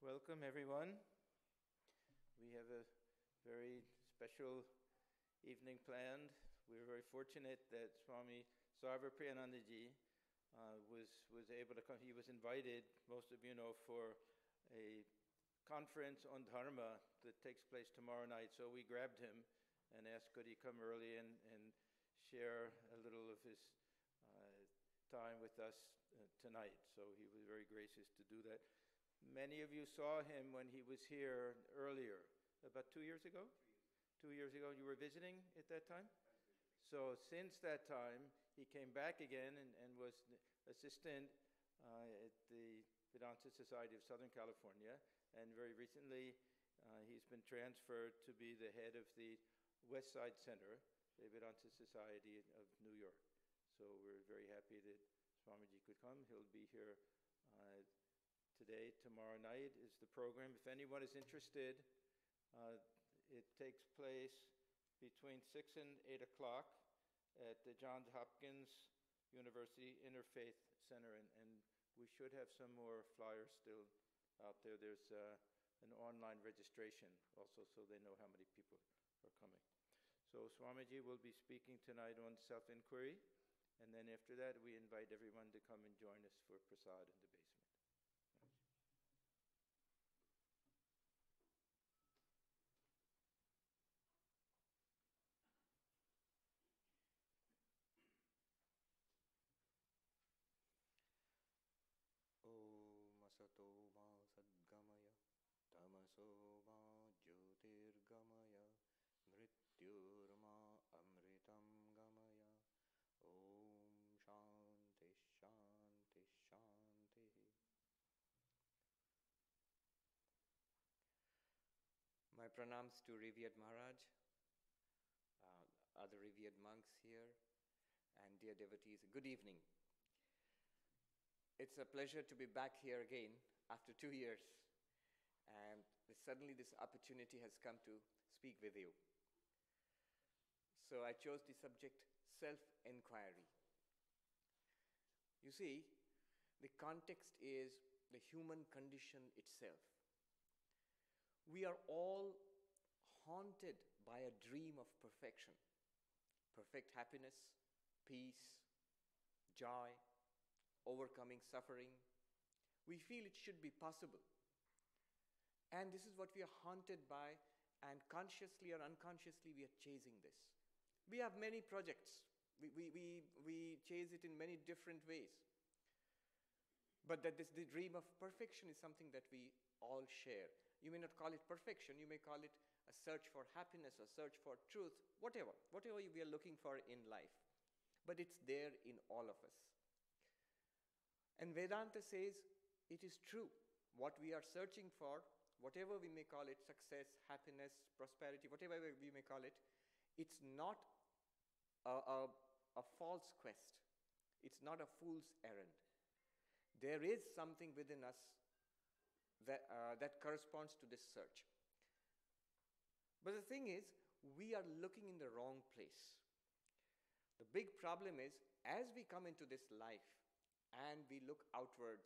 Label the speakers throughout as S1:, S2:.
S1: Welcome, everyone. We have a very special evening planned. We're very fortunate that Swami Sarvapriyananda was able to come. He was invited, most of you know, for a conference on Dharma that takes place tomorrow night. So we grabbed him and asked could he come early and share a little of his time with us tonight. So he was very gracious to do that. Many of you saw him when he was here earlier, about 2 years ago? 2 years ago. You were visiting at that time? So since that time, he came back again and was assistant at the Vedanta Society of Southern California. And very recently, he's been transferred to be the head of the West Side Center, the Vedanta Society of New York. So we're very happy that Swamiji could come. He'll be here today. Tomorrow night is the program. If anyone is interested, it takes place between 6 and 8 o'clock at the Johns Hopkins University Interfaith Center, and we should have some more flyers still out there. There's an online registration also, so they know how many people are coming. So Swamiji will be speaking tonight on self-enquiry, and then after that we invite everyone to come and join us for prasad in the basement.
S2: Om asato ma sadgamaya, tamaso ma jyotirgamaya, mrityurma amritam gamaya. Om shanti shanti shanti. My pranams to revered Maharaj, other revered monks here, and dear devotees. Good evening. It's a pleasure to be back here again after 2 years, and suddenly this opportunity has come to speak with you. So I chose the subject self-enquiry. You see, the context is the human condition itself. We are all haunted by a dream of perfection, perfect happiness, peace, joy, overcoming suffering. We feel it should be possible. And this is what we are haunted by, and consciously or unconsciously we are chasing this. We have many projects. We chase it in many different ways. But that the dream of perfection is something that we all share. You may not call it perfection, you may call it a search for happiness, a search for truth, whatever we are looking for in life. But it's there in all of us. And Vedanta says it is true. What we are searching for, whatever we may call it, success, happiness, prosperity, whatever we may call it, it's not a false quest. It's not a fool's errand. There is something within us that corresponds to this search. But the thing is, we are looking in the wrong place. The big problem is, as we come into this life, and we look outwards,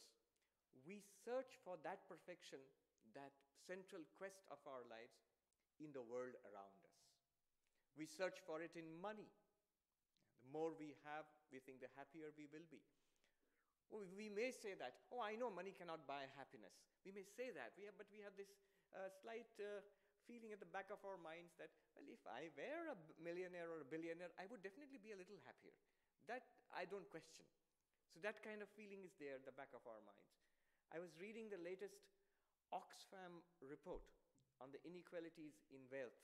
S2: we search for that perfection, that central quest of our lives in the world around us. We search for it in money. The more we have, we think the happier we will be. We may say that, oh, I know money cannot buy happiness. We may say that, but we have this slight feeling at the back of our minds that, well, if I were a millionaire or a billionaire, I would definitely be a little happier. That I don't question. So that kind of feeling is there at the back of our minds. I was reading the latest Oxfam report on the inequalities in wealth,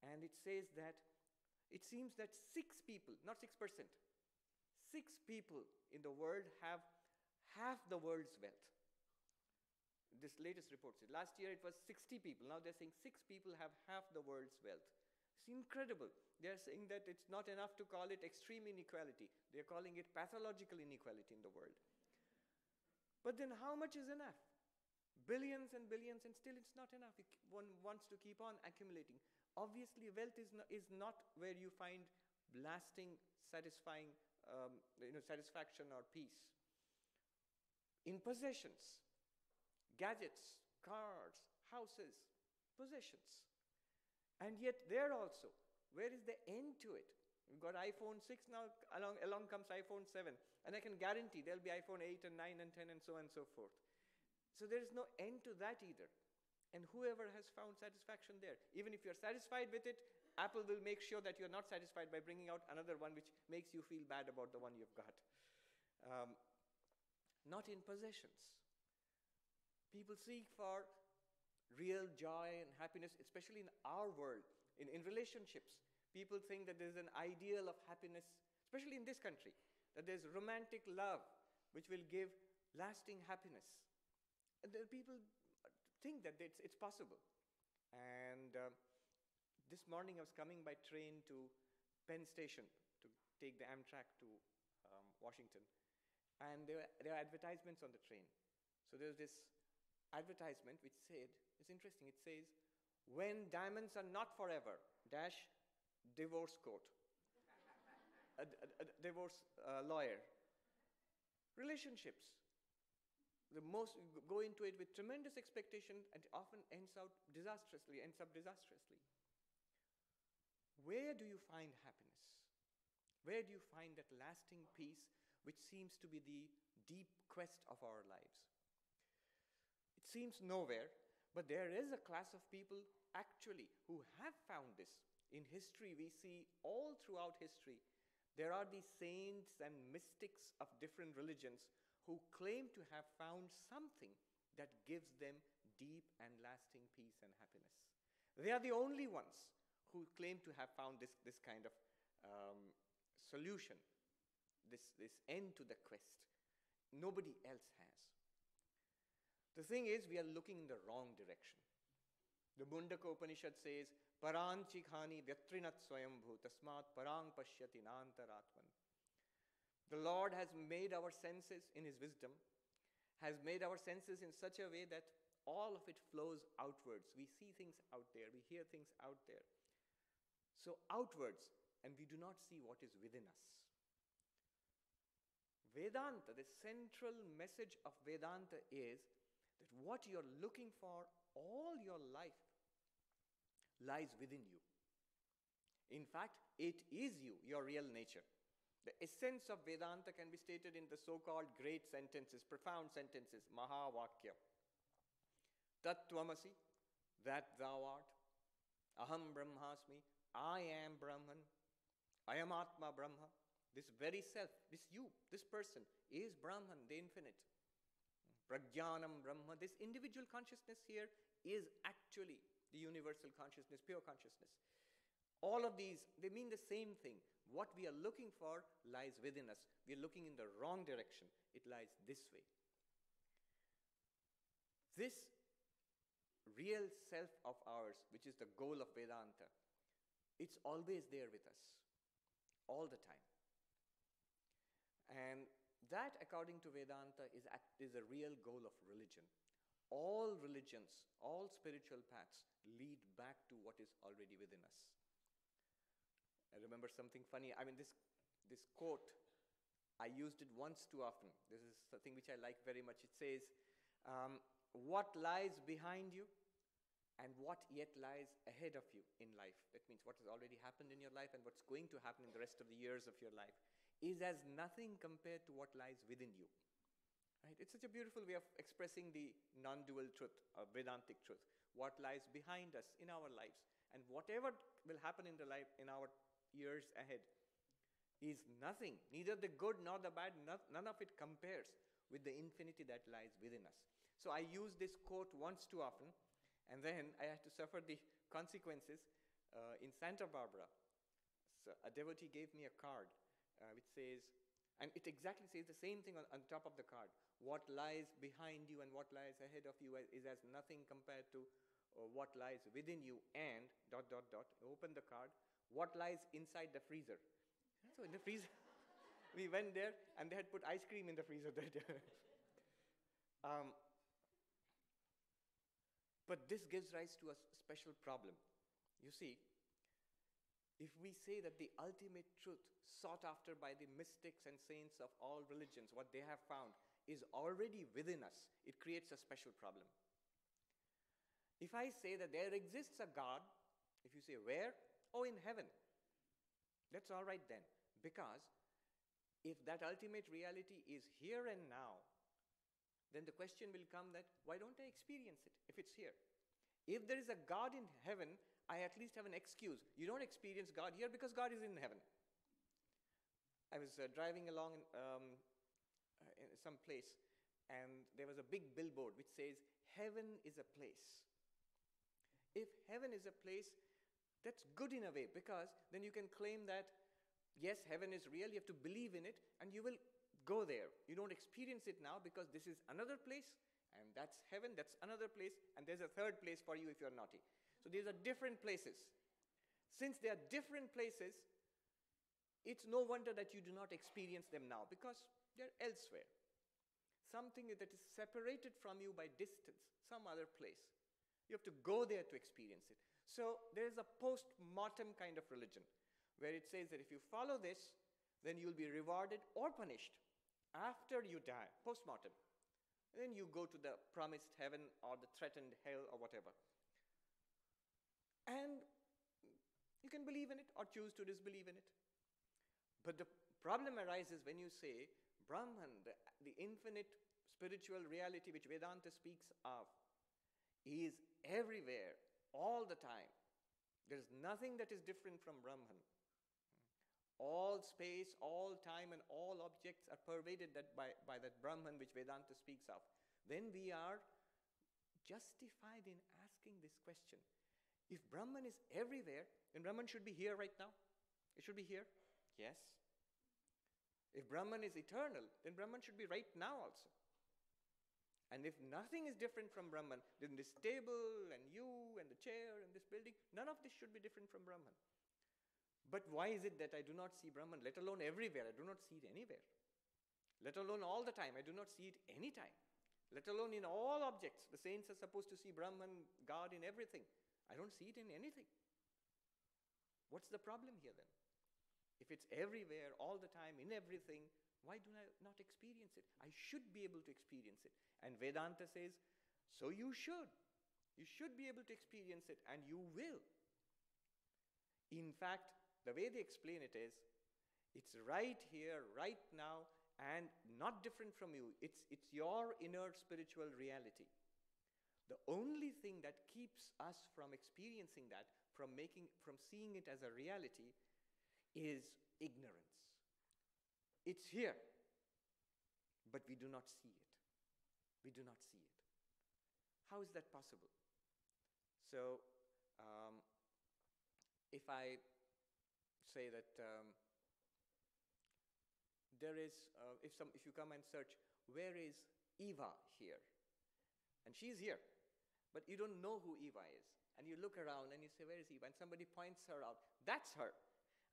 S2: and it says that it seems that 6 people, not 6%, 6 people in the world have half the world's wealth. This latest report said, last year it was 60 people, now they're saying 6 people have half the world's wealth. It's incredible. They're saying that it's not enough to call it extreme inequality. They're calling it pathological inequality in the world. But then how much is enough? Billions and billions, and still it's not enough. One wants to keep on accumulating. Obviously, wealth is not where you find lasting, satisfying satisfaction or peace. In possessions, gadgets, cars, houses, possessions. And yet there also, where is the end to it? We've got iPhone 6 now, along comes iPhone 7. And I can guarantee there'll be iPhone 8 and 9 and 10 and so on and so forth. So there is no end to that either. And whoever has found satisfaction there, even if you're satisfied with it, Apple will make sure that you're not satisfied by bringing out another one which makes you feel bad about the one you've got. Not in possessions. People seek for real joy and happiness, especially in our world, in relationships. People think that there's an ideal of happiness, especially in this country, that there's romantic love which will give lasting happiness. And people think that it's possible. And this morning I was coming by train to Penn Station to take the Amtrak to Washington. And there are advertisements on the train. So there's this advertisement which said, it's interesting, it says, when diamonds are not forever, dash, divorce court. a divorce lawyer. Relationships. The most go into it with tremendous expectation and often ends up disastrously. Where do you find happiness? Where do you find that lasting peace which seems to be the deep quest of our lives? It seems nowhere, but there is a class of people actually who have found this. In history, we see all throughout history, there are these saints and mystics of different religions who claim to have found something that gives them deep and lasting peace and happiness. They are the only ones who claim to have found this kind of solution, this end to the quest. Nobody else has. The thing is, we are looking in the wrong direction. The Mundaka Upanishad says, Paranchikhani vyatrinat swayambhu tasmat parang pashyati nantaratman. The Lord has made our senses in His wisdom, has made our senses in such a way that all of it flows outwards. We see things out there, we hear things out there. So outwards, and we do not see what is within us. Vedanta, the central message of Vedanta is that what you're looking for all your life lies within you. In fact, it is you, your real nature. The essence of Vedanta can be stated in the so-called great sentences, profound sentences, Mahavakya. Tattvamasi, that thou art. Aham Brahmasmi, I am Brahman. I am Atma Brahma. This very self, this you, this person is Brahman, the infinite. Prajnanam Brahma, this individual consciousness here is actually the universal consciousness, pure consciousness. All of these, they mean the same thing. What we are looking for lies within us. We are looking in the wrong direction. It lies this way. This real self of ours, which is the goal of Vedanta, it's always there with us, all the time. And that, according to Vedanta, is a real goal of religion. All religions, all spiritual paths lead back to what is already within us. I remember something funny. I mean, this quote, I used it once too often. This is something which I like very much. It says, what lies behind you and what yet lies ahead of you in life. That means what has already happened in your life and what's going to happen in the rest of the years of your life is as nothing compared to what lies within you. Right? It's such a beautiful way of expressing the non-dual truth, Vedantic truth. What lies behind us in our lives and whatever will happen in our years ahead is nothing, neither the good nor the bad, none of it compares with the infinity that lies within us. So I used this quote once too often, and then I had to suffer the consequences in Santa Barbara. So a devotee gave me a card which says, and it exactly says the same thing on top of the card. What lies behind you and what lies ahead of you is as nothing compared to what lies within you and ... Open the card. What lies inside the freezer? So in the freezer, we went there and they had put ice cream in the freezer. But this gives rise to a special problem. You see, if we say that the ultimate truth sought after by the mystics and saints of all religions, what they have found, is already within us, it creates a special problem. If I say that there exists a God, if you say where? Oh, in heaven. That's all right then. Because if that ultimate reality is here and now, then the question will come that, why don't I experience it if it's here? If there is a God in heaven, I at least have an excuse. You don't experience God here because God is in heaven. I was driving along in some place, and there was a big billboard which says, heaven is a place. If heaven is a place, that's good in a way, because then you can claim that, yes, heaven is real, you have to believe in it, and you will go there. You don't experience it now because this is another place, and that's heaven, that's another place, and there's a third place for you if you're naughty. So these are different places. Since they are different places, it's no wonder that you do not experience them now, because they're elsewhere. Something that is separated from you by distance, some other place. You have to go there to experience it. So there is a post-mortem kind of religion, where it says that if you follow this, then you'll be rewarded or punished after you die, post-mortem. And then you go to the promised heaven or the threatened hell or whatever. And you can believe in it or choose to disbelieve in it. But the problem arises when you say Brahman, the infinite spiritual reality which Vedanta speaks of, is everywhere, all the time. There's nothing that is different from Brahman. All space, all time, and all objects are pervaded by that Brahman which Vedanta speaks of. Then we are justified in asking this question. If Brahman is everywhere, then Brahman should be here right now. It should be here. Yes. If Brahman is eternal, then Brahman should be right now also. And if nothing is different from Brahman, then this table and you and the chair and this building, none of this should be different from Brahman. But why is it that I do not see Brahman, let alone everywhere? I do not see it anywhere. Let alone all the time. I do not see it anytime. Let alone in all objects. The saints are supposed to see Brahman, God in everything. I don't see it in anything. What's the problem here then? If it's everywhere, all the time, in everything, why do I not experience it? I should be able to experience it. And Vedanta says, so you should. You should be able to experience it, and you will. In fact, the way they explain it is, it's right here, right now, and not different from you. It's your inner spiritual reality. The only thing that keeps us from experiencing that, from seeing it as a reality, is ignorance. It's here, but we do not see it. We do not see it. How is that possible? So, if I say that if you come and search, where is Eva here? And she's here, but you don't know who Eva is. And you look around and you say, where is Eva? And somebody points her out. That's her.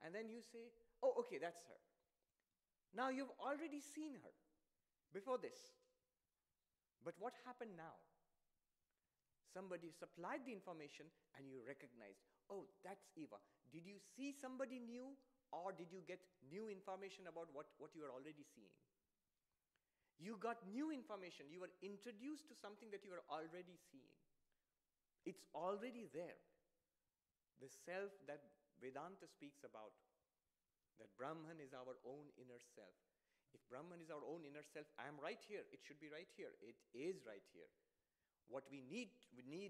S2: And then you say, oh, okay, that's her. Now you've already seen her before this. But what happened now? Somebody supplied the information and you recognized, oh, that's Eva. Did you see somebody new, or did you get new information about what you are already seeing? You got new information. You were introduced to something that you were already seeing. It's already there. The self that Vedanta speaks about, that Brahman is our own inner self. If Brahman is our own inner self, I am right here. It should be right here. It is right here. What we need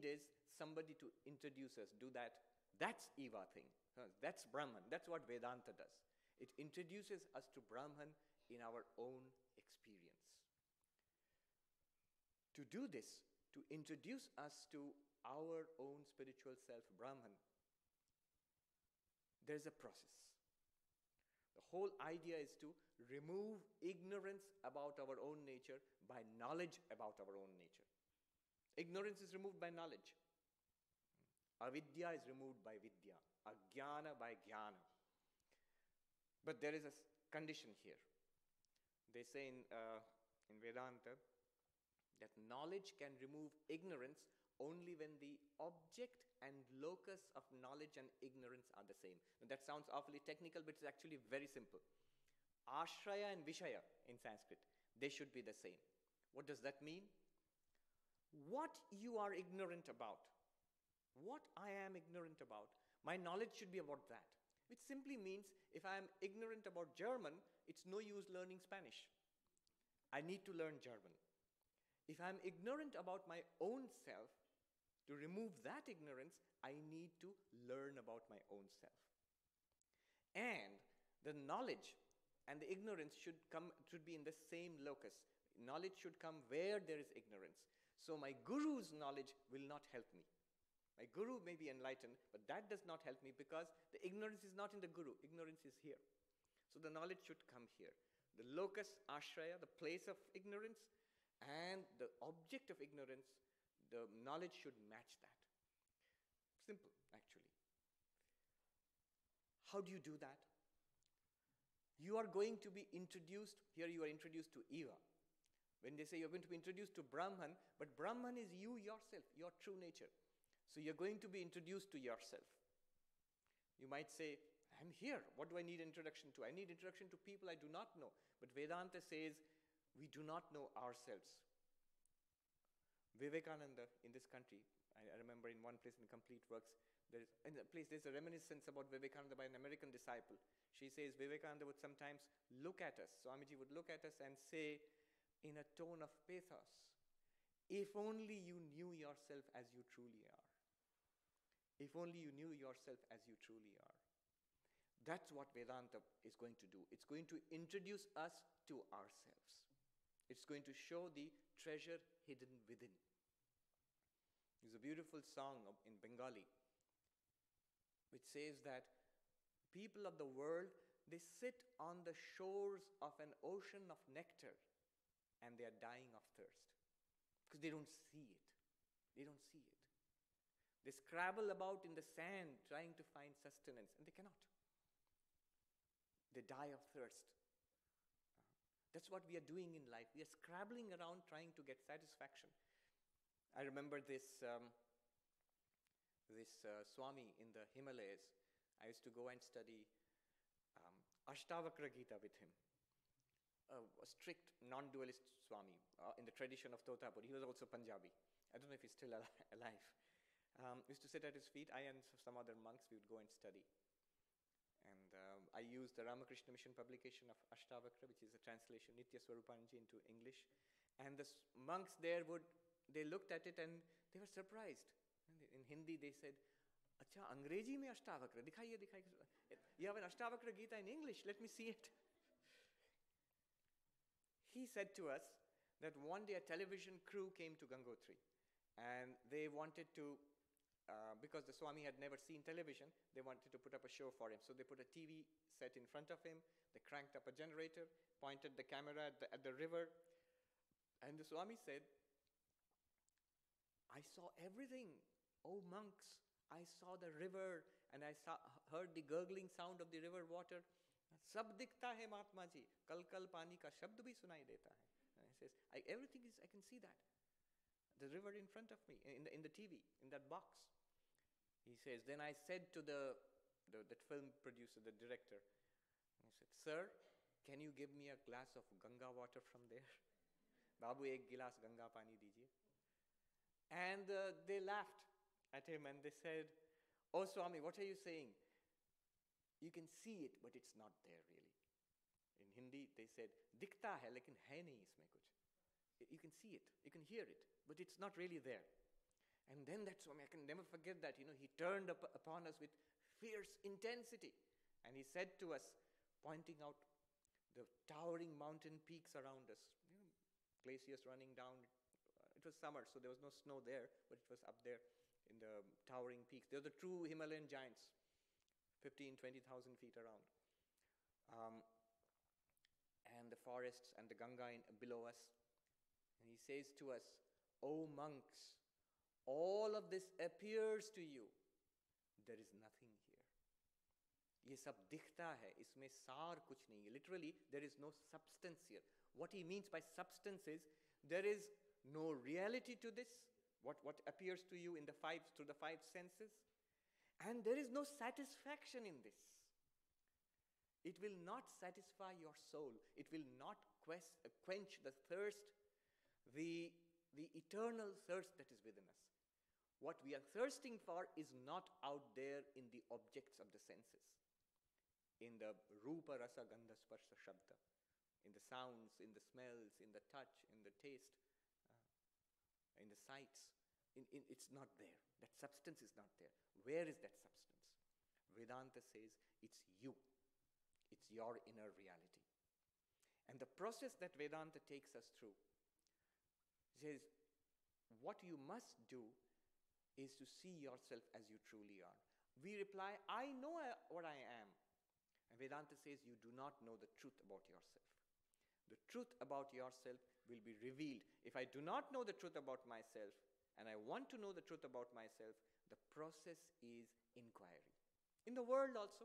S2: is somebody to introduce us. Do that. That's Eva thing. That's Brahman. That's what Vedanta does. It introduces us to Brahman in our own experience. To do this, to introduce us to our own spiritual self, Brahman, there's a process. The whole idea is to remove ignorance about our own nature by knowledge about our own nature. Ignorance is removed by knowledge. Avidya is removed by vidya. Ajnana by jnana. But there is a condition here. They say in Vedanta that knowledge can remove ignorance only when the object and locus of knowledge and ignorance are the same. Now, that sounds awfully technical, but it's actually very simple. Ashraya and Vishaya in Sanskrit, they should be the same. What does that mean? What you are ignorant about, What I am ignorant about, my knowledge should be about that. Which simply means if I am ignorant about German, it's no use learning Spanish. I need to learn German. If I'm ignorant about my own self, to remove that ignorance, I need to learn about my own self. And the knowledge and the ignorance should be in the same locus. Knowledge should come where there is ignorance. So my guru's knowledge will not help me. My guru may be enlightened, but that does not help me because the ignorance is not in the guru. Ignorance is here. So the knowledge should come here. The locus, ashraya, the place of ignorance, and the object of ignorance, the knowledge should match that. Simple, actually. How do you do that? You are going to be introduced, here you are introduced to Eva. When they say you're going to be introduced to Brahman, but Brahman is you yourself, your true nature. So you're going to be introduced to yourself. You might say, I'm here. What do I need introduction to? I need introduction to people I do not know. But Vedanta says, we do not know ourselves. Vivekananda in this country, I remember in one place in Complete Works, there's a reminiscence about Vivekananda by an American disciple. She says Vivekananda would sometimes look at us, Swamiji would look at us and say in a tone of pathos, if only you knew yourself as you truly are. If only you knew yourself as you truly are. That's what Vedanta is going to do. It's going to introduce us to ourselves. It's going to show the treasure hidden within. There's a beautiful song in Bengali which says that people of the world, they sit on the shores of an ocean of nectar and they are dying of thirst because they don't see it. They don't see it. They scrabble about in the sand trying to find sustenance and they cannot. They die of thirst. That's what we are doing in life. We are scrabbling around trying to get satisfaction. I remember this Swami in the Himalayas. I used to go and study Ashtavakra Gita with him. A strict non-dualist Swami in the tradition of Totapur. He was also Punjabi. I don't know if he's still alive. We used to sit at his feet. I and some other monks, we would go and study. And I used the Ramakrishna Mission publication of Ashtavakra, which is a translation, Nitya Swarupanji, into English. And the monks there they looked at it and they were surprised. In Hindi they said, Acha, Angrezi mein Ashtavakra, dikhaiye. You have an Ashtavakra Gita in English, let me see it. He said to us that one day a television crew came to Gangotri and they wanted to, because the Swami had never seen television, they wanted to put up a show for him. So they put a TV set in front of him, they cranked up a generator, pointed the camera at the river, and the Swami said, I saw everything. Oh monks, I saw the river and I heard the gurgling sound of the river water. Sab dikhta hai Mahatma ji, kal kal pani ka shabd bhi sunai deta hai. And he says, everything is, I can see that. The river in front of me, in the TV, in that box. He says, then I said to the film producer, the director, I said, sir, can you give me a glass of Ganga water from there? Babu, ek gilas Ganga pani dijiye. And they laughed at him and they said, oh Swami, what are you saying? You can see it, but it's not there really. In Hindi, they said, dikhta hai, lekin hai nahi isme kuch. You can see it, you can hear it, but it's not really there. And then that Swami, I can never forget that, he turned upon us with fierce intensity. And he said to us, pointing out the towering mountain peaks around us, glaciers running down. It was summer, so there was no snow there, but it was up there in the towering peaks. They're the true Himalayan giants, 15,000, 20,000 feet around. And the forests and the Ganga below us. And he says to us, "O monks, all of this appears to you. There is nothing here. Ye sab dikhta hai, isme saar kuch nahi hai." Literally, there is no substance here. What he means by substance is, there is no reality to this, what appears to you through the five senses, and there is no satisfaction in this. It will not satisfy your soul. It will not quench the thirst, the eternal thirst that is within us. What we are thirsting for is not out there in the objects of the senses, in the rupa, rasa, gandha, sparsha, shabda, in the sounds, in the smells, in the touch, in the taste, in the sights. It's not there. That substance is not there. Where is that substance? Vedanta says it's you. It's your inner reality. And the process that Vedanta takes us through says what you must do is to see yourself as you truly are. We reply, I know what I am. And Vedanta says you do not know the truth about yourself. The truth about yourself will be revealed. If I do not know the truth about myself, and I want to know the truth about myself, the process is inquiry. In the world also,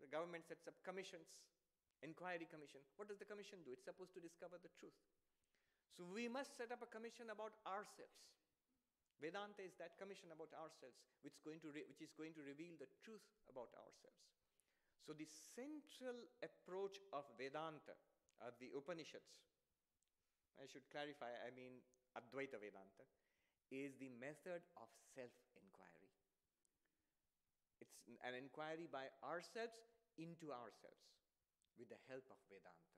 S2: the government sets up commissions, inquiry commission. What does the commission do? It's supposed to discover the truth. So we must set up a commission about ourselves. Vedanta is that commission about ourselves, which is going to reveal the truth about ourselves. So the central approach of Vedanta, of the Upanishads, I should clarify, I mean Advaita Vedanta, is the method of self-enquiry. It's an inquiry by ourselves into ourselves with the help of Vedanta.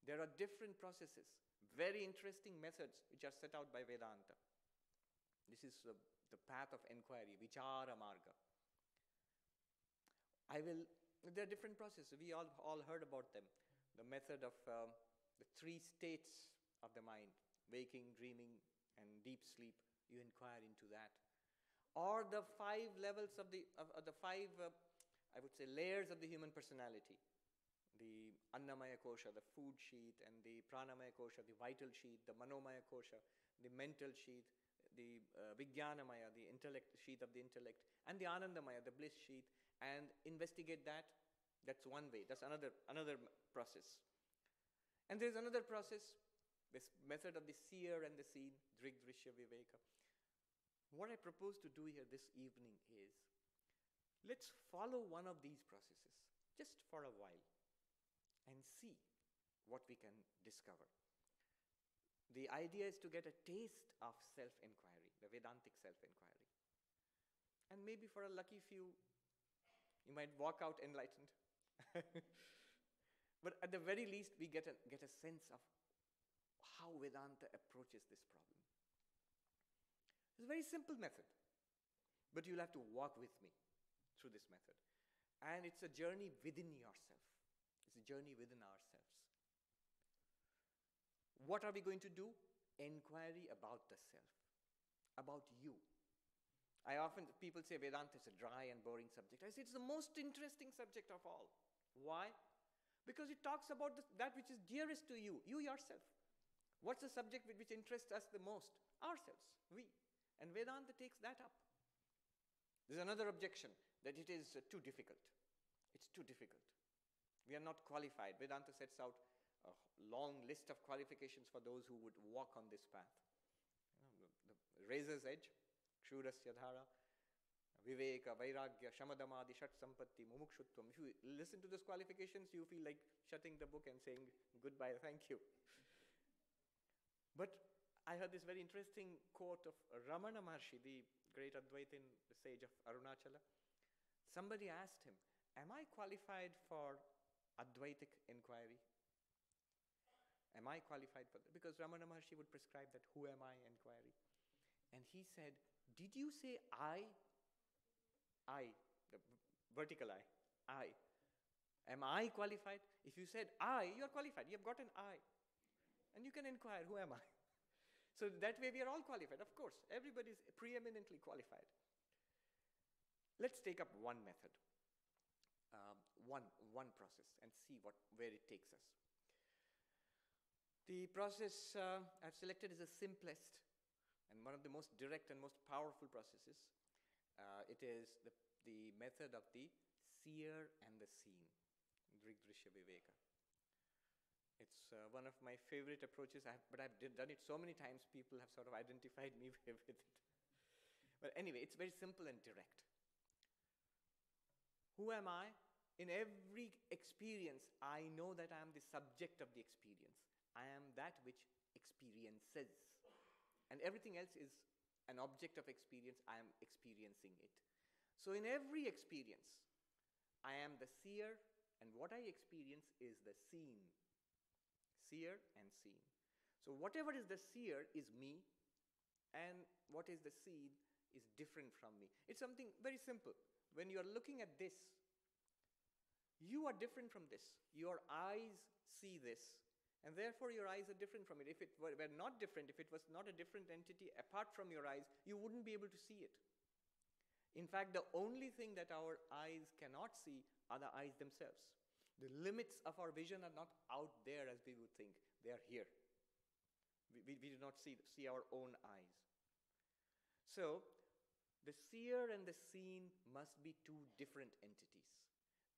S2: There are different processes, very interesting methods which are set out by Vedanta. This is the path of inquiry, Vichara Marga. There are different processes. We all heard about them. The method of the 3 states of the mind, waking, dreaming, and deep sleep. You inquire into that. Or the 5 levels of the 5, I would say, layers of the human personality. The Annamaya Kosha, the food sheath, and the Pranamaya Kosha, the vital sheath, the Manomaya Kosha, the mental sheath, the Vijnanamaya, the intellect sheath of the intellect, and the Anandamaya, the bliss sheath, and investigate that. That's one way. That's another process. And there's another process, this method of the seer and the seen, Drig Drishya Viveka. What I propose to do here this evening is, let's follow one of these processes just for a while and see what we can discover. The idea is to get a taste of self-enquiry, the Vedantic self-enquiry. And maybe for a lucky few, you might walk out enlightened. But at the very least, we get a sense of how Vedanta approaches this problem. It's a very simple method, but you'll have to walk with me through this method. And it's a journey within yourself. It's a journey within ourselves. What are we going to do? Inquiry about the self, about you. People say Vedanta is a dry and boring subject. I say it's the most interesting subject of all. Why? Because it talks about that which is dearest to you yourself. What's the subject which interests us the most? Ourselves, we. And Vedanta takes that up. There's another objection, that it is too difficult. It's too difficult. We are not qualified. Vedanta sets out a long list of qualifications for those who would walk on this path. The razor's edge, Kshurasya Dhara, Viveka, Vairagya, Shamadamadi, Shat Sampatti, Mumukshutvam. If you listen to those qualifications, you feel like shutting the book and saying goodbye, thank you. But I heard this very interesting quote of Ramana Maharshi, the great Advaitin, the sage of Arunachala. Somebody asked him, am I qualified for Advaitic inquiry? Am I qualified for that? Because Ramana Maharshi would prescribe that who am I inquiry. And he said, did you say I, the vertical I. Am I qualified? If you said I, you are qualified. You have got an I. And you can inquire, who am I? So that way we are all qualified. Of course, everybody is preeminently qualified. Let's take up one method, one process, and see where it takes us. The process I've selected is the simplest and one of the most direct and most powerful processes. It is the method of the seer and the seen, Drig Drishya Viveka. It's one of my favorite approaches, but I've done it so many times, people have sort of identified me with it. But anyway, it's very simple and direct. Who am I? In every experience, I know that I am the subject of the experience. I am that which experiences. And everything else is an object of experience, I am experiencing it. So in every experience, I am the seer, and what I experience is the seen. Seer and seen. So whatever is the seer is me, and what is the seen is different from me. It's something very simple. When you are looking at this, you are different from this. Your eyes see this, and therefore your eyes are different from it. If it were not different, if it was not a different entity apart from your eyes, you wouldn't be able to see it. In fact, the only thing that our eyes cannot see are the eyes themselves. The limits of our vision are not out there as we would think. They are here. We do not see our own eyes. So, the seer and the seen must be two different entities.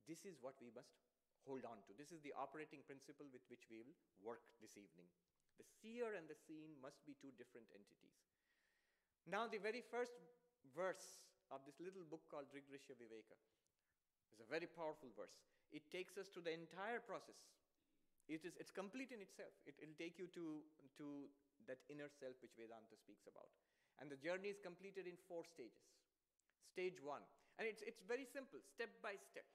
S2: This is what we must hold on to. This is the operating principle with which we will work this evening. The seer and the seen must be two different entities. Now, the very first verse of this little book called Rigdrishya Viveka is a very powerful verse. It takes us to the entire process. It's complete in itself. It'll take you to that inner self which Vedanta speaks about. And the journey is completed in 4 stages. Stage 1. And it's very simple, step by step.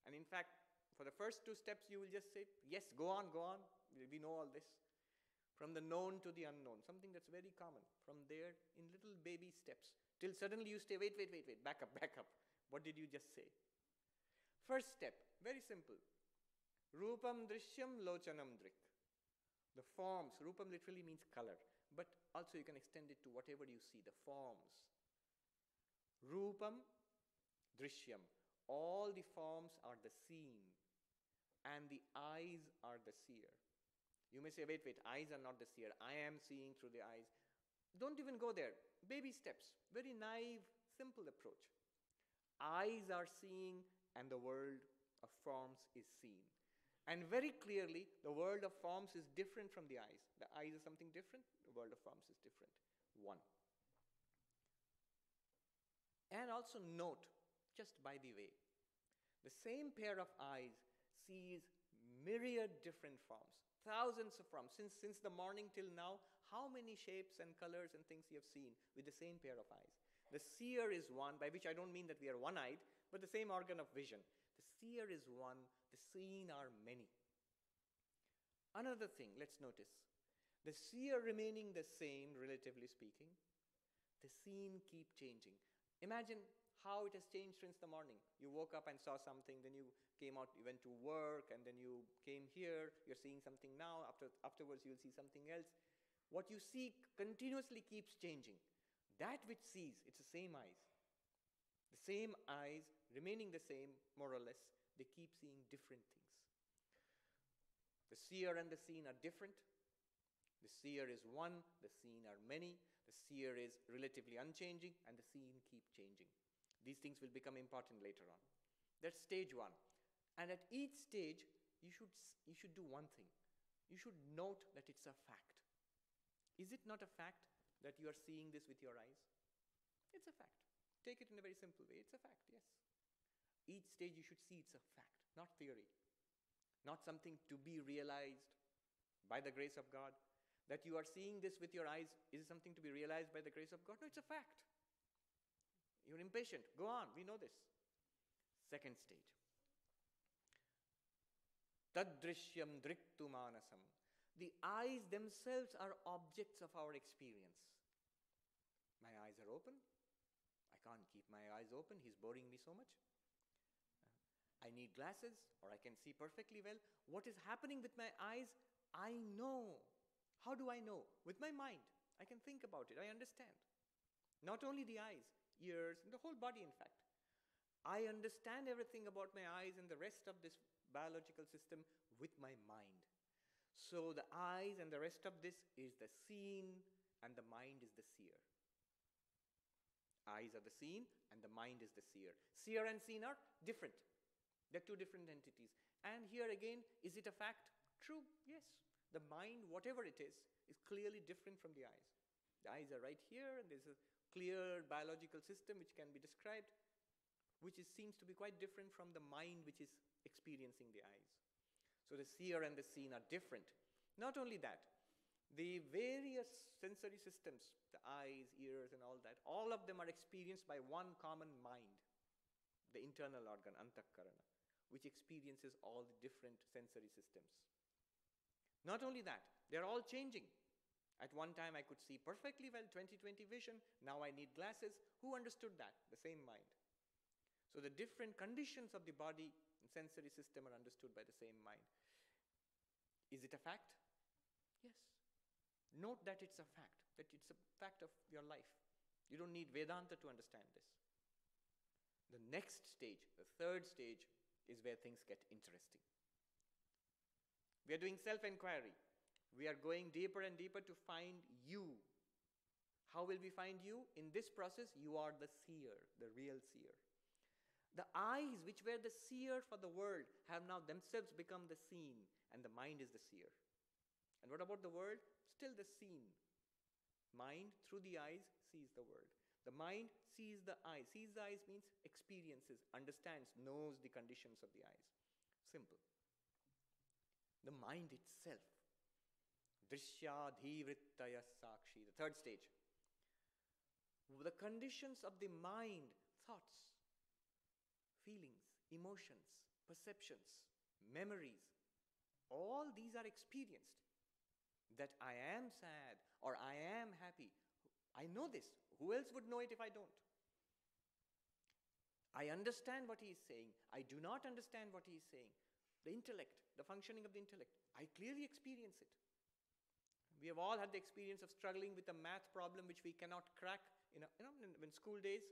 S2: And in fact, for the first 2 steps, you will just say, yes, go on. We know all this. From the known to the unknown, something that's very common. From there, in little baby steps, till suddenly you say, wait, back up. What did you just say? First step, very simple. Rupam drishyam lochanam drik. The forms, rupam literally means color, but also you can extend it to whatever you see, the forms. Rupam drishyam. All the forms are the seen, and the eyes are the seer. You may say, wait, eyes are not the seer. I am seeing through the eyes. Don't even go there. Baby steps, very naive, simple approach. Eyes are seeing, and the world of forms is seen. And very clearly, the world of forms is different from the eyes. The eyes is something different, the world of forms is different. 1. And also note, just by the way, the same pair of eyes sees myriad different forms, thousands of forms. Since the morning till now, how many shapes and colors and things you have seen with the same pair of eyes? The seer is one, by which I don't mean that we are one-eyed, but the same organ of vision. The seer is one, the seen are many. Another thing, let's notice. The seer remaining the same, relatively speaking, the seen keep changing. Imagine how it has changed since the morning. You woke up and saw something, then you came out, you went to work, and then you came here, you're seeing something now, afterwards you'll see something else. What you see continuously keeps changing. That which sees, it's the same eyes. The same eyes, remaining the same, more or less, they keep seeing different things. The seer and the seen are different. The seer is one, the seen are many. The seer is relatively unchanging, and the seen keep changing. These things will become important later on. That's stage 1. And at each stage, you should do one thing. You should note that it's a fact. Is it not a fact that you are seeing this with your eyes? It's a fact. Take it in a very simple way. It's a fact, yes. Each stage you should see it's a fact, not theory. Not something to be realized by the grace of God. That you are seeing this with your eyes, is it something to be realized by the grace of God? No, it's a fact. You're impatient. Go on, we know this. Second stage. Tadrishyam driktu manasam. The eyes themselves are objects of our experience. My eyes are open. I can't keep my eyes open. He's boring me so much. I need glasses, or I can see perfectly well. What is happening with my eyes, I know. How do I know? With my mind. I can think about it. I understand. Not only the eyes, ears, and the whole body, in fact. I understand everything about my eyes and the rest of this biological system with my mind. So the eyes and the rest of this is the seen, and the mind is the seer. Eyes are the seen, and the mind is the seer. Seer and seen are different. They're two different entities. And here again, is it a fact? True, yes. The mind, whatever it is clearly different from the eyes. The eyes are right here, and there's a clear biological system which can be described, which seems to be quite different from the mind which is experiencing the eyes. So the seer and the seen are different. Not only that, The various sensory systems, the eyes, ears, and all of them are experienced by one common mind, the internal organ, antakarana, which experiences all the different sensory systems. Not only that, they're all changing. At one time I could see perfectly well, 20/20 vision. Now I need glasses. Who understood that? The same mind. So the different conditions of the body and sensory system are understood by the same mind. Is it a fact? Yes. Note that it's a fact, that it's a fact of your life. You don't need Vedanta to understand this. The next stage, the third stage, is where things get interesting. We are doing self-enquiry. We are going deeper and deeper to find you. How will we find you? In this process, you are the seer, the real seer. The eyes, which were the seer for the world, have now themselves become the seen, and the mind is the seer. And what about the world? Still the seen. Mind, through the eyes, sees the world. The mind sees the eyes. Sees the eyes means experiences, understands, knows the conditions of the eyes. Simple. The mind itself. Drishyadhivrittaya sakshi. The third stage. The conditions of the mind, thoughts, feelings, emotions, perceptions, memories, all these are experienced. That I am sad or I am happy. I know this. Who else would know it if I don't? I understand what he is saying. I do not understand what he is saying. The intellect, the functioning of the intellect, I clearly experience it. We have all had the experience of struggling with a math problem which we cannot crack. When school days,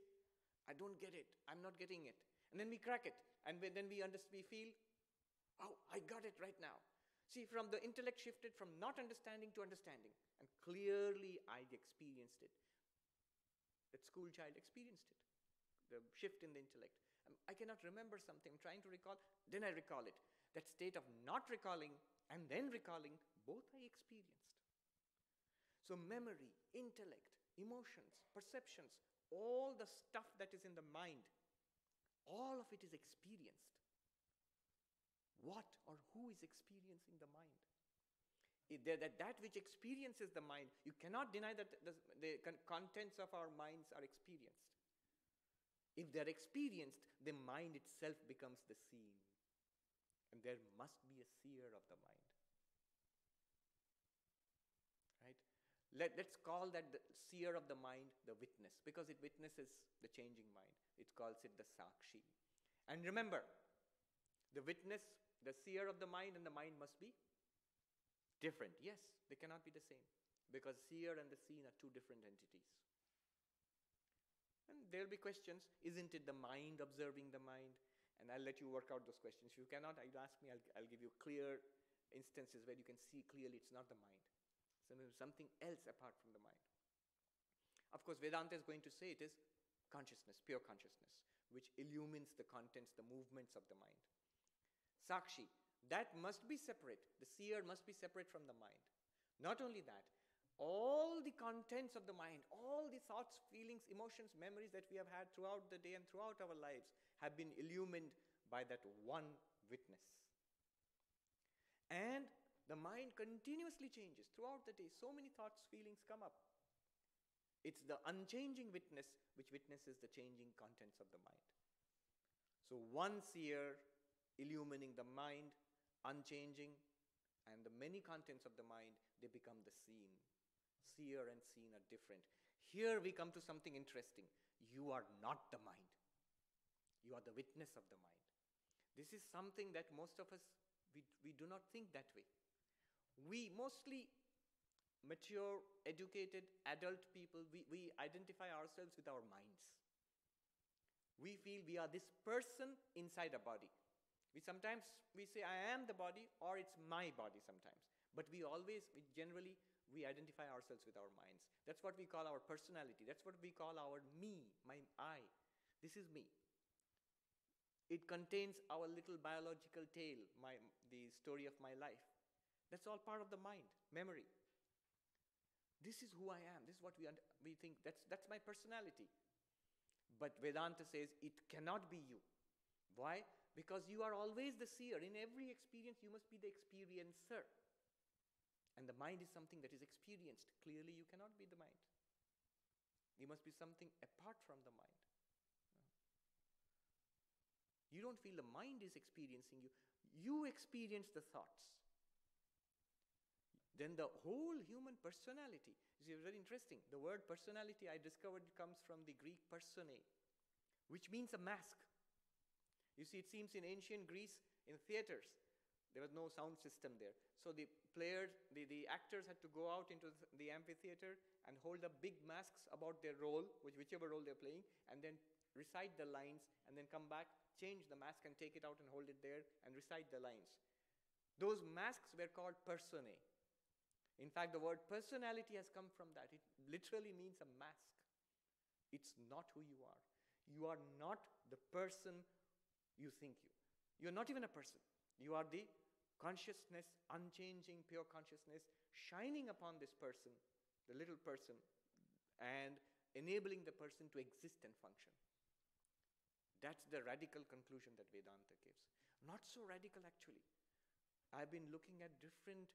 S2: I don't get it. I'm not getting it. And then we crack it. And then we feel, oh, I got it right now. See, from the intellect shifted from not understanding to understanding. And clearly I experienced it. That school child experienced it. The shift in the intellect. I cannot remember something. I'm trying to recall. Then I recall it. That state of not recalling and then recalling, both I experienced. So memory, intellect, emotions, perceptions, all the stuff that is in the mind, all of it is experienced. What or who is experiencing the mind? That which experiences the mind, you cannot deny that the contents of our minds are experienced. If they're experienced, the mind itself becomes the seen. And there must be a seer of the mind. Right? Let's call that the seer of the mind the witness, because it witnesses the changing mind. It calls it the sakshi. And remember, the witness, the seer of the mind and the mind must be different. Yes, they cannot be the same, because seer and the seen are two different entities. And there will be questions. Isn't it the mind observing the mind? And I'll let you work out those questions. If you cannot, you ask me, I'll give you clear instances where you can see clearly it's not the mind. It's something else apart from the mind. Of course, Vedanta is going to say it is consciousness, pure consciousness, which illumines the contents, the movements of the mind. Sakshi, that must be separate. The seer must be separate from the mind. Not only that, all the contents of the mind, all the thoughts, feelings, emotions, memories that we have had throughout the day and throughout our lives have been illumined by that one witness. And the mind continuously changes throughout the day. So many thoughts, feelings come up. It's the unchanging witness which witnesses the changing contents of the mind. So one seer illumining the mind, unchanging, and the many contents of the mind, they become the seen. Seer and seen are different. Here we come to something interesting. You are not the mind. You are the witness of the mind. This is something that most of us, we do not think that way. We mostly mature, educated, adult people, we identify ourselves with our minds. We feel we are this person inside a body. We say, I am the body, or it's my body sometimes. But we generally identify ourselves with our minds. That's what we call our personality. That's what we call our me, my I. This is me. It contains our little biological tale, the story of my life. That's all part of the mind, memory. This is who I am. This is what we think. That's my personality. But Vedanta says it cannot be you. Why? Because you are always the seer. In every experience, you must be the experiencer. And the mind is something that is experienced. Clearly, you cannot be the mind. You must be something apart from the mind. You don't feel the mind is experiencing you. You experience the thoughts. Then the whole human personality is very interesting. The word personality, I discovered, comes from the Greek persone, which means a mask. You see, it seems in ancient Greece, in theaters, there was no sound system there. So the players, the actors had to go out into the amphitheater and hold up big masks about their role, whichever role they're playing, and then recite the lines, and then come back, change the mask and take it out and hold it there and recite the lines. Those masks were called personae. In fact, the word personality has come from that. It literally means a mask. It's not who you are. You are not the person you think you. You're not even a person. You are the consciousness, unchanging, pure consciousness, shining upon this person, the little person, and enabling the person to exist and function. That's the radical conclusion that Vedanta gives. Not so radical, actually. I've been looking at different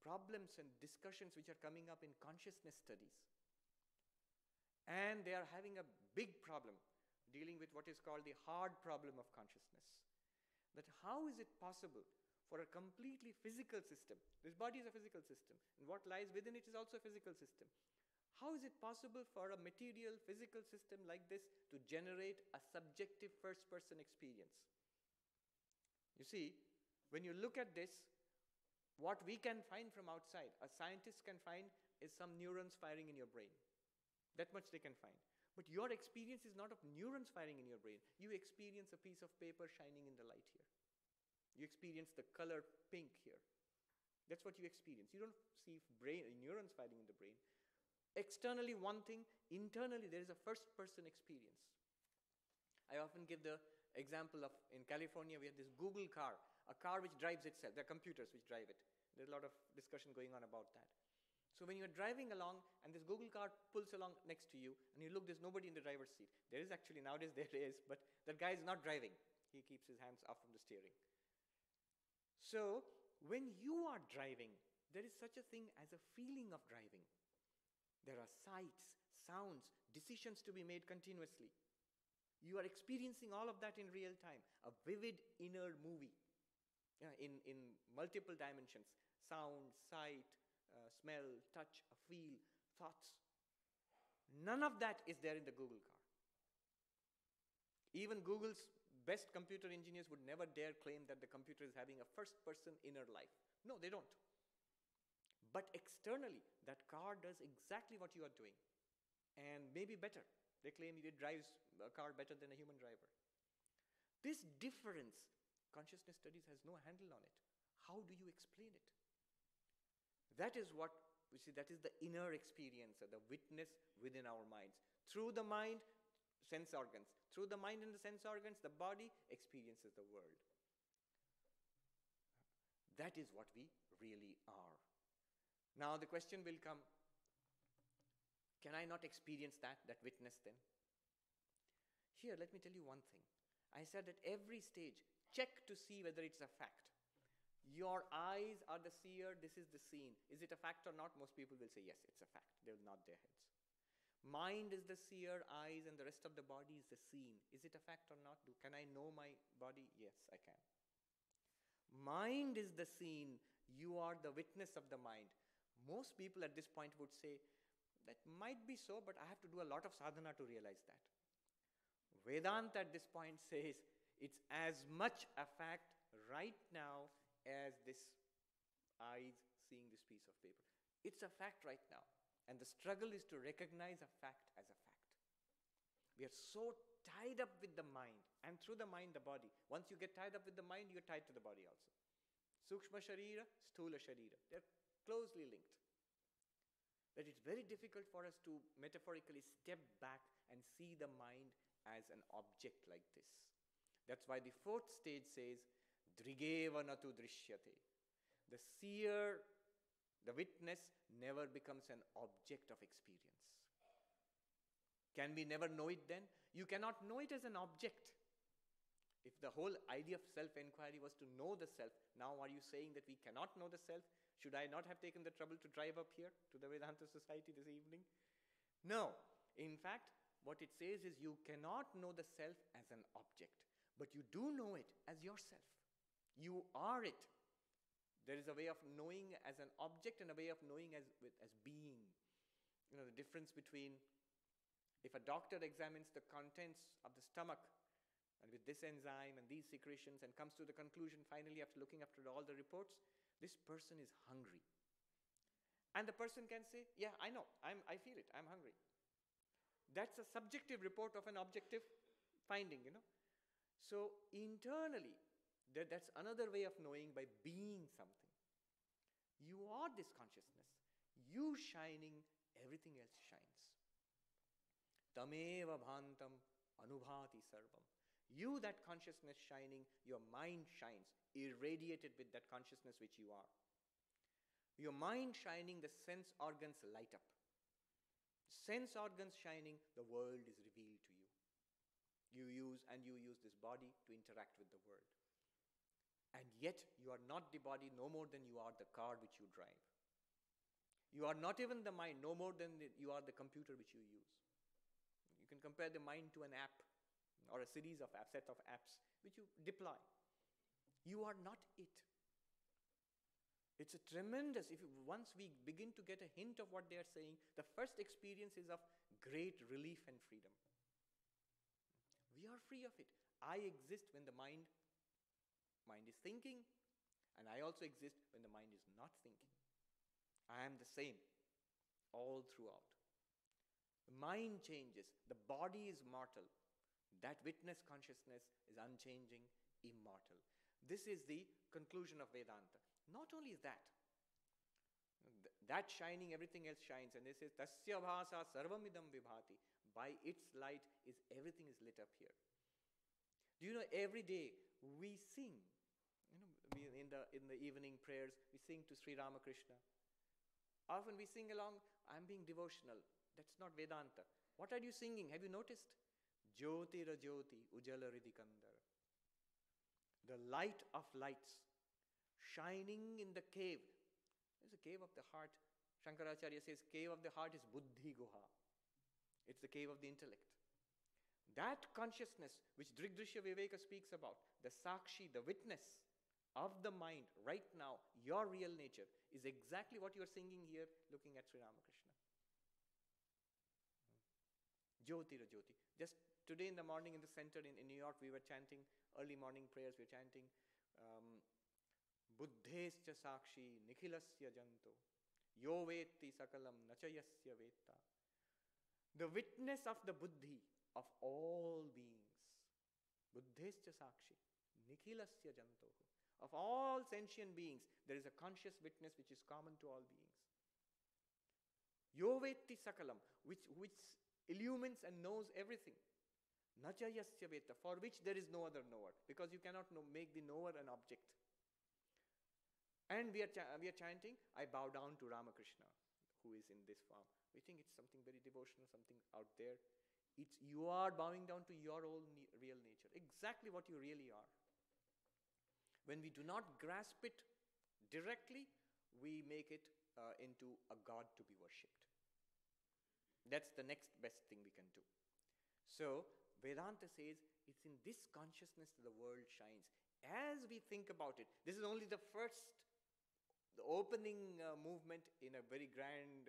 S2: problems and discussions which are coming up in consciousness studies. And they are having a big problem dealing with what is called the hard problem of consciousness. That how is it possible for a completely physical system, this body is a physical system, and what lies within it is also a physical system. How is it possible for a material physical system like this to generate a subjective first-person experience? You see, when you look at this, what we can find from outside, a scientist can find, is some neurons firing in your brain. That much they can find. But your experience is not of neurons firing in your brain. You experience a piece of paper shining in the light here. You experience the color pink here. That's what you experience. You don't see neurons firing in the brain. Externally one thing, internally there is a first-person experience. I often give the example of, in California we have this Google car, a car which drives itself. There are computers which drive it. There's a lot of discussion going on about that. So when you're driving along and this Google car pulls along next to you and you look, there's nobody in the driver's seat. There is actually, nowadays there is, but that guy is not driving. He keeps his hands off from the steering. So when you are driving, there is such a thing as a feeling of driving. There are sights, sounds, decisions to be made continuously. You are experiencing all of that in real time. A vivid inner movie in multiple dimensions. Sound, sight, smell, touch, feel, thoughts. None of that is there in the Google car. Even Google's best computer engineers would never dare claim that the computer is having a first-person inner life. No, they don't. But externally, that car does exactly what you are doing, and maybe better. They claim it drives a car better than a human driver. This difference, consciousness studies has no handle on it. How do you explain it? That is what, you see, that is the inner experience, the witness within our minds. Through the mind, sense organs. Through the mind and the sense organs, the body experiences the world. That is what we really are. Now the question will come, can I not experience that witness then? Here, let me tell you one thing. I said at every stage, check to see whether it's a fact. Your eyes are the seer, this is the seen. Is it a fact or not? Most people will say, yes, it's a fact. They'll nod their heads. Mind is the seer, eyes and the rest of the body is the seen. Is it a fact or not? Can I know my body? Yes, I can. Mind is the seen. You are the witness of the mind. Most people at this point would say, that might be so, but I have to do a lot of sadhana to realize that. Vedanta at this point says, it's as much a fact right now as this eyes seeing this piece of paper. It's a fact right now. And the struggle is to recognize a fact as a fact. We are so tied up with the mind, and through the mind, the body. Once you get tied up with the mind, you're tied to the body also. Sukshma Sharira, Sthula Sharira. They're closely linked. That it's very difficult for us to metaphorically step back and see the mind as an object like this. That's why the fourth stage says, Drigeva natu drishyate. The seer, the witness, never becomes an object of experience. Can we never know it then? You cannot know it as an object. If the whole idea of self-enquiry was to know the self, now are you saying that we cannot know the self? Should I not have taken the trouble to drive up here to the Vedanta Society this evening? No. In fact, what it says is you cannot know the self as an object, but you do know it as yourself. You are it. There is a way of knowing as an object and a way of knowing as being. You know, the difference between if a doctor examines the contents of the stomach and with this enzyme and these secretions and comes to the conclusion finally after looking after all the reports, this person is hungry. And the person can say, yeah, I know, I feel it, I'm hungry. That's a subjective report of an objective finding, you know. So internally, that's another way of knowing by being something. You are this consciousness. You shining, everything else shines. Tameva bhantam anubhati sarvam. You, that consciousness shining, your mind shines, irradiated with that consciousness which you are. Your mind shining, the sense organs light up. Sense organs shining, the world is revealed to you. You use this body to interact with the world. And yet, you are not the body no more than you are the car which you drive. You are not even the mind no more than you are the computer which you use. You can compare the mind to an app or a series of apps, set of apps which you deploy. You are not it. It's a tremendous, once we begin to get a hint of what they are saying, the first experience is of great relief and freedom. We are free of it. I exist when the mind is thinking, and I also exist when the mind is not thinking. I am the same all throughout. The mind changes. The body is mortal. That witness consciousness is unchanging, immortal. This is the conclusion of Vedanta. Not only that shining, everything else shines. And this is tasya bhasa sarvamidam vibhati. By its light everything is lit up here. Do you know, every day we sing, in the evening prayers, we sing to Sri Ramakrishna. Often we sing along, I'm being devotional. That's not Vedanta. What are you singing? Have you noticed? Jyoti ra jyoti ujala ridikandar. The light of lights shining in the cave. There's a cave of the heart. Shankaracharya says cave of the heart is buddhi guha. It's the cave of the intellect. That consciousness which Drigdrishya Viveka speaks about, the sakshi, the witness of the mind right now, your real nature, is exactly what you're singing here looking at Sri Ramakrishna. Jyoti ra jyoti. Just today in the morning in the center in New York, we were chanting early morning prayers. We were chanting Buddhescha sakshi nikhilasya janto yo vetti sakalam nachayasya vetta. The witness of the buddhi of all beings. Buddhescha sakshi nikhilasya janto. Of all sentient beings, there is a conscious witness which is common to all beings. Yo vetti sakalam, which illumines and knows everything. Nachayasya vetta, for which there is no other knower, because you cannot make the knower an object. And we are chanting, I bow down to Ramakrishna, who is in this form. We think it's something very devotional, something out there. You are bowing down to your own real nature, exactly what you really are. When we do not grasp it directly, we make it into a god to be worshipped. That's the next best thing we can do. So, Vedanta says it's in this consciousness that the world shines. As we think about it, this is only the opening movement in a very grand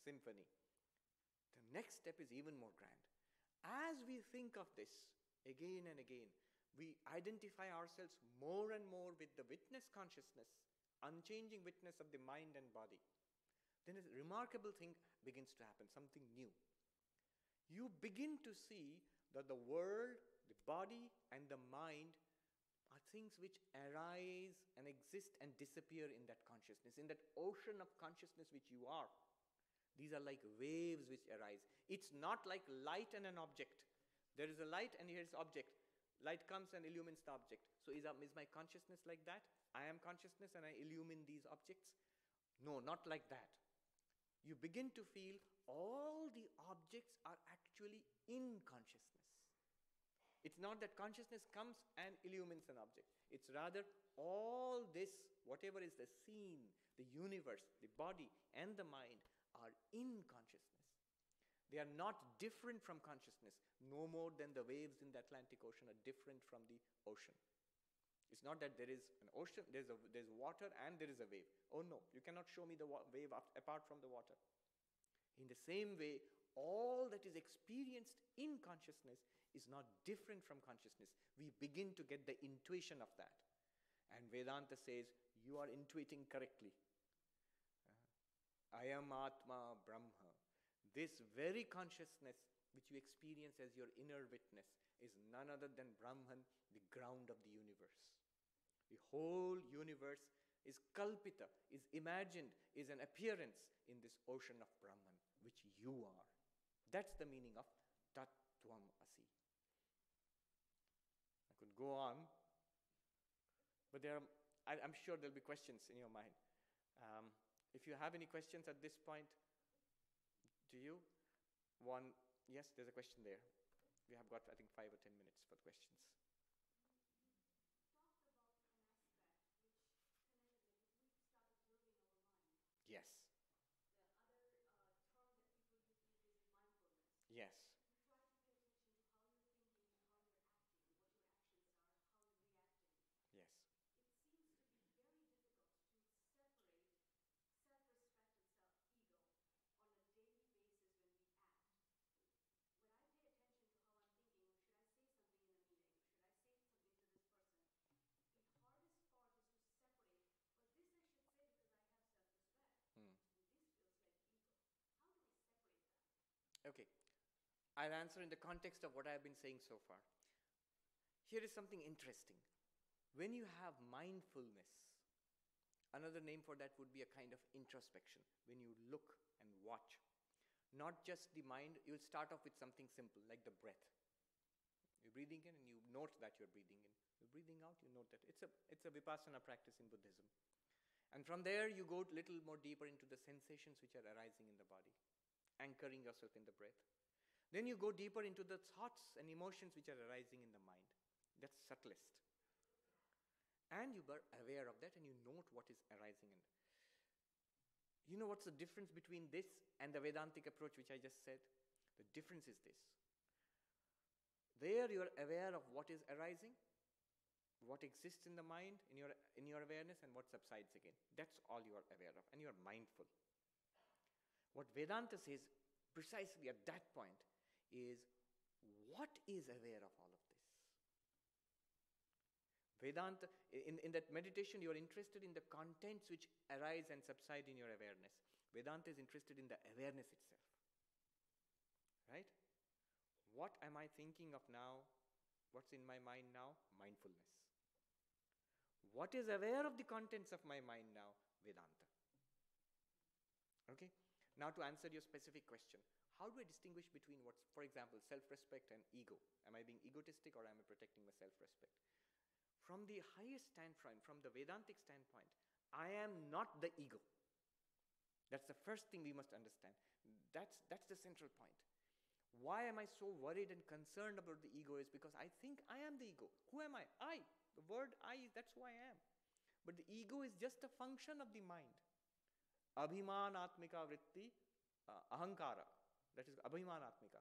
S2: symphony. The next step is even more grand. As we think of this again and again, we identify ourselves more and more with the witness consciousness, unchanging witness of the mind and body. Then a remarkable thing begins to happen, something new. You begin to see that the world, the body, and the mind are things which arise and exist and disappear in that consciousness, in that ocean of consciousness which you are. These are like waves which arise. It's not like light and an object. There is a light and here's object. Light comes and illumines the object. So is my consciousness like that? I am consciousness and I illumine these objects? No, not like that. You begin to feel all the objects are actually in consciousness. It's not that consciousness comes and illumines an object. It's rather all this, whatever is the scene, the universe, the body, and the mind are in consciousness. They are not different from consciousness, no more than the waves in the Atlantic Ocean are different from the ocean. It's not that there is an ocean, there's water and there is a wave. Oh no, you cannot show me the wave apart from the water. In the same way, all that is experienced in consciousness is not different from consciousness. We begin to get the intuition of that. And Vedanta says, you are intuiting correctly. Ayam Atma Brahma. This very consciousness which you experience as your inner witness is none other than Brahman, the ground of the universe. The whole universe is kalpita, is imagined, is an appearance in this ocean of Brahman, which you are. That's the meaning of Tat Tvam Asi. I could go on, but I'm sure there'll be questions in your mind. If you have any questions at this point, do you? Yes, there's a question there. We have got, I think, 5 or 10 minutes for questions. Yes. Yes. Yes. Okay. I'll answer in the context of what I've been saying so far. Here is something interesting. When you have mindfulness, another name for that would be a kind of introspection. When you look and watch, not just the mind, you'll start off with something simple like the breath. You're breathing in and you note that you're breathing in. You're breathing out, you note that. It's a vipassana practice in Buddhism. And from there you go a little more deeper into the sensations which are arising in the body, anchoring yourself in the breath. Then you go deeper into the thoughts and emotions which are arising in the mind. That's subtlest. And you are aware of that and you note what is arising in it. You know what's the difference between this and the Vedantic approach which I just said? The difference is this. There you are aware of what is arising, what exists in the mind, in your awareness, and what subsides again. That's all you are aware of, and you are mindful. What Vedanta says precisely at that point is, what is aware of all of this? Vedanta, in that meditation, you are interested in the contents which arise and subside in your awareness. Vedanta is interested in the awareness itself. Right? What am I thinking of now? What's in my mind now? Mindfulness. What is aware of the contents of my mind now? Vedanta. Okay? Now to answer your specific question, how do I distinguish between what's, for example, self-respect and ego? Am I being egotistic or am I protecting my self-respect? From the highest standpoint, from the Vedantic standpoint, I am not the ego. That's the first thing we must understand. That's the central point. Why am I so worried and concerned about the ego is because I think I am the ego. Who am I? I. The word I, that's who I am. But the ego is just a function of the mind. Abhimanatmika vritti, ahankara. That is abhimanatmika,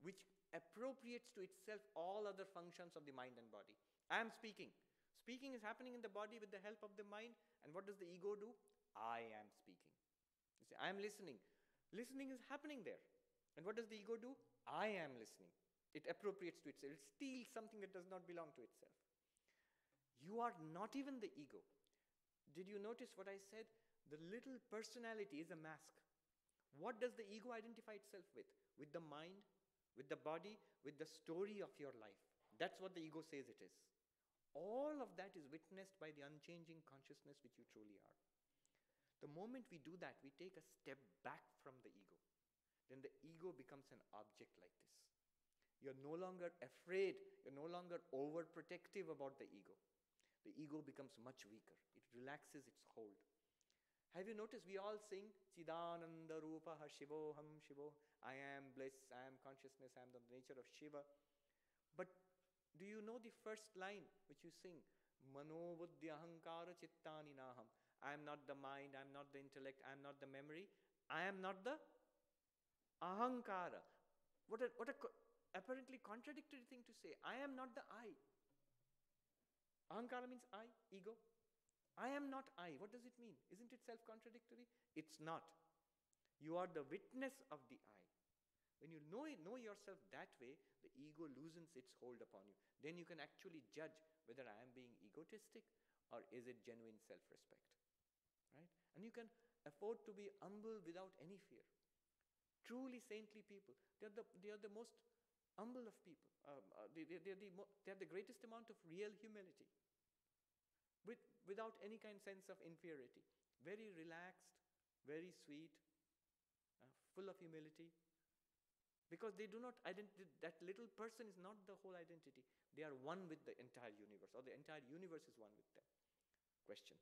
S2: which appropriates to itself all other functions of the mind and body. I am speaking. Speaking is happening in the body with the help of the mind. And what does the ego do? I am speaking. You see, I am listening. Listening is happening there. And what does the ego do? I am listening. It appropriates to itself. It steals something that does not belong to itself. You are not even the ego. Did you notice what I said? The little personality is a mask. What does the ego identify itself with? With the mind, with the body, with the story of your life. That's what the ego says it is. All of that is witnessed by the unchanging consciousness which you truly are. The moment we do that, we take a step back from the ego. Then the ego becomes an object like this. You're no longer afraid. You're no longer overprotective about the ego. The ego becomes much weaker. It relaxes its hold. Have you noticed we all sing Chidananda Rupaha Shivoham Shivo. I am bliss, I am consciousness, I am the nature of Shiva. But Do you know the first line which you sing? Mano buddhi ahankara chittani naham. I am not the mind, I am not the intellect, I am not the memory, I am not the ahankara. What a apparently contradictory thing to say. I am not the I. Ahankara means I, ego. I am not I. What does it mean? Isn't it self-contradictory? It's not. You are the witness of the I. When you know yourself that way, the ego loosens its hold upon you. Then you can actually judge whether I am being egotistic or is it genuine self-respect. Right? And you can afford to be humble without any fear. Truly saintly people, they are the most humble of people. They have the greatest amount of real humility, without any kind of sense of inferiority. Very relaxed, very sweet, full of humility. Because they do not that little person is not the whole identity. They are one with the entire universe, or the entire universe is one with them. Question.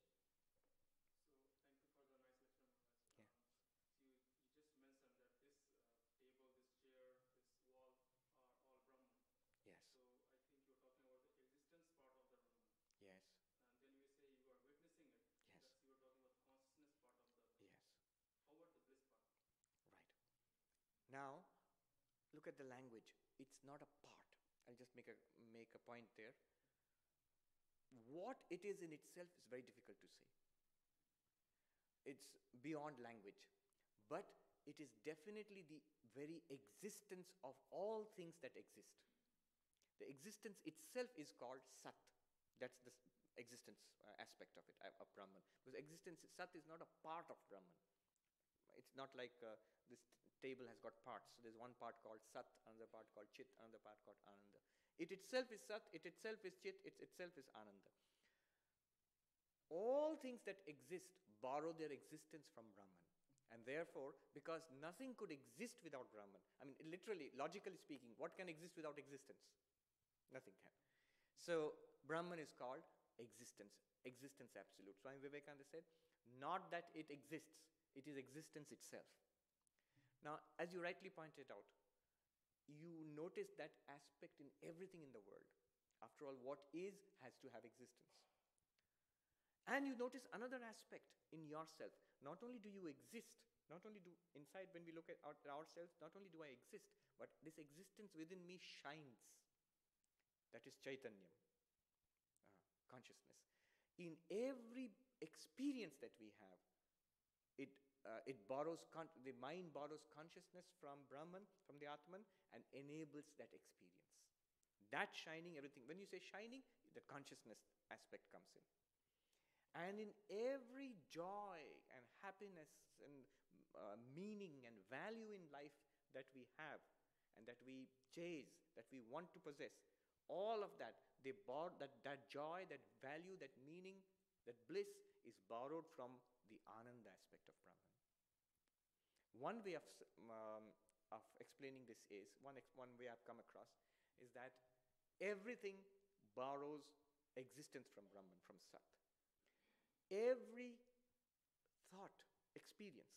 S3: So thank you for the nice lecture, Maharaj.
S2: Yeah.
S3: You just mentioned that this table, this chair, this wall are all Brahman.
S2: Yes.
S3: So I think you're talking about the existence part of the Brahman.
S2: Yes.
S3: And then you say you are witnessing it.
S2: Yes.
S3: That's you are talking about consciousness part of the Brahman.
S2: Yes.
S3: How about the bliss part?
S2: Right. Now, look at the language. It's not a part. I'll just make a point there. What it is in itself is very difficult to say. It's beyond language. But it is definitely the very existence of all things that exist. The existence itself is called Sat. That's the existence aspect of it, of Brahman. Because existence, Sat is not a part of Brahman. It's not like this table has got parts. So there's one part called Sat, another part called Chit, another part called Ananda. It itself is Sat, it itself is Chit, it itself is Ananda. All things that exist borrow their existence from Brahman. And therefore, because nothing could exist without Brahman, I mean, literally, logically speaking, what can exist without existence? Nothing can. So, Brahman is called existence absolute. Swami Vivekananda said, not that it exists, it is existence itself. Now, as you rightly pointed out, you notice that aspect in everything in the world. After all, what is has to have existence. And you notice another aspect in yourself. Not only do you exist, not only do inside when we look at ourselves, not only do I exist, but this existence within me shines. That is Chaitanya, consciousness. In every experience that we have, it borrows, the mind borrows consciousness from Brahman, from the Atman, and enables that experience. That shining, everything. When you say shining, the consciousness aspect comes in. And in every joy and happiness and meaning and value in life that we have and that we chase, that we want to possess, all of that, that joy, that value, that meaning, that bliss is borrowed from the Ananda aspect of Brahman. One way of explaining this is, one way I've come across, is that everything borrows existence from Brahman, from Sat. Every thought, experience,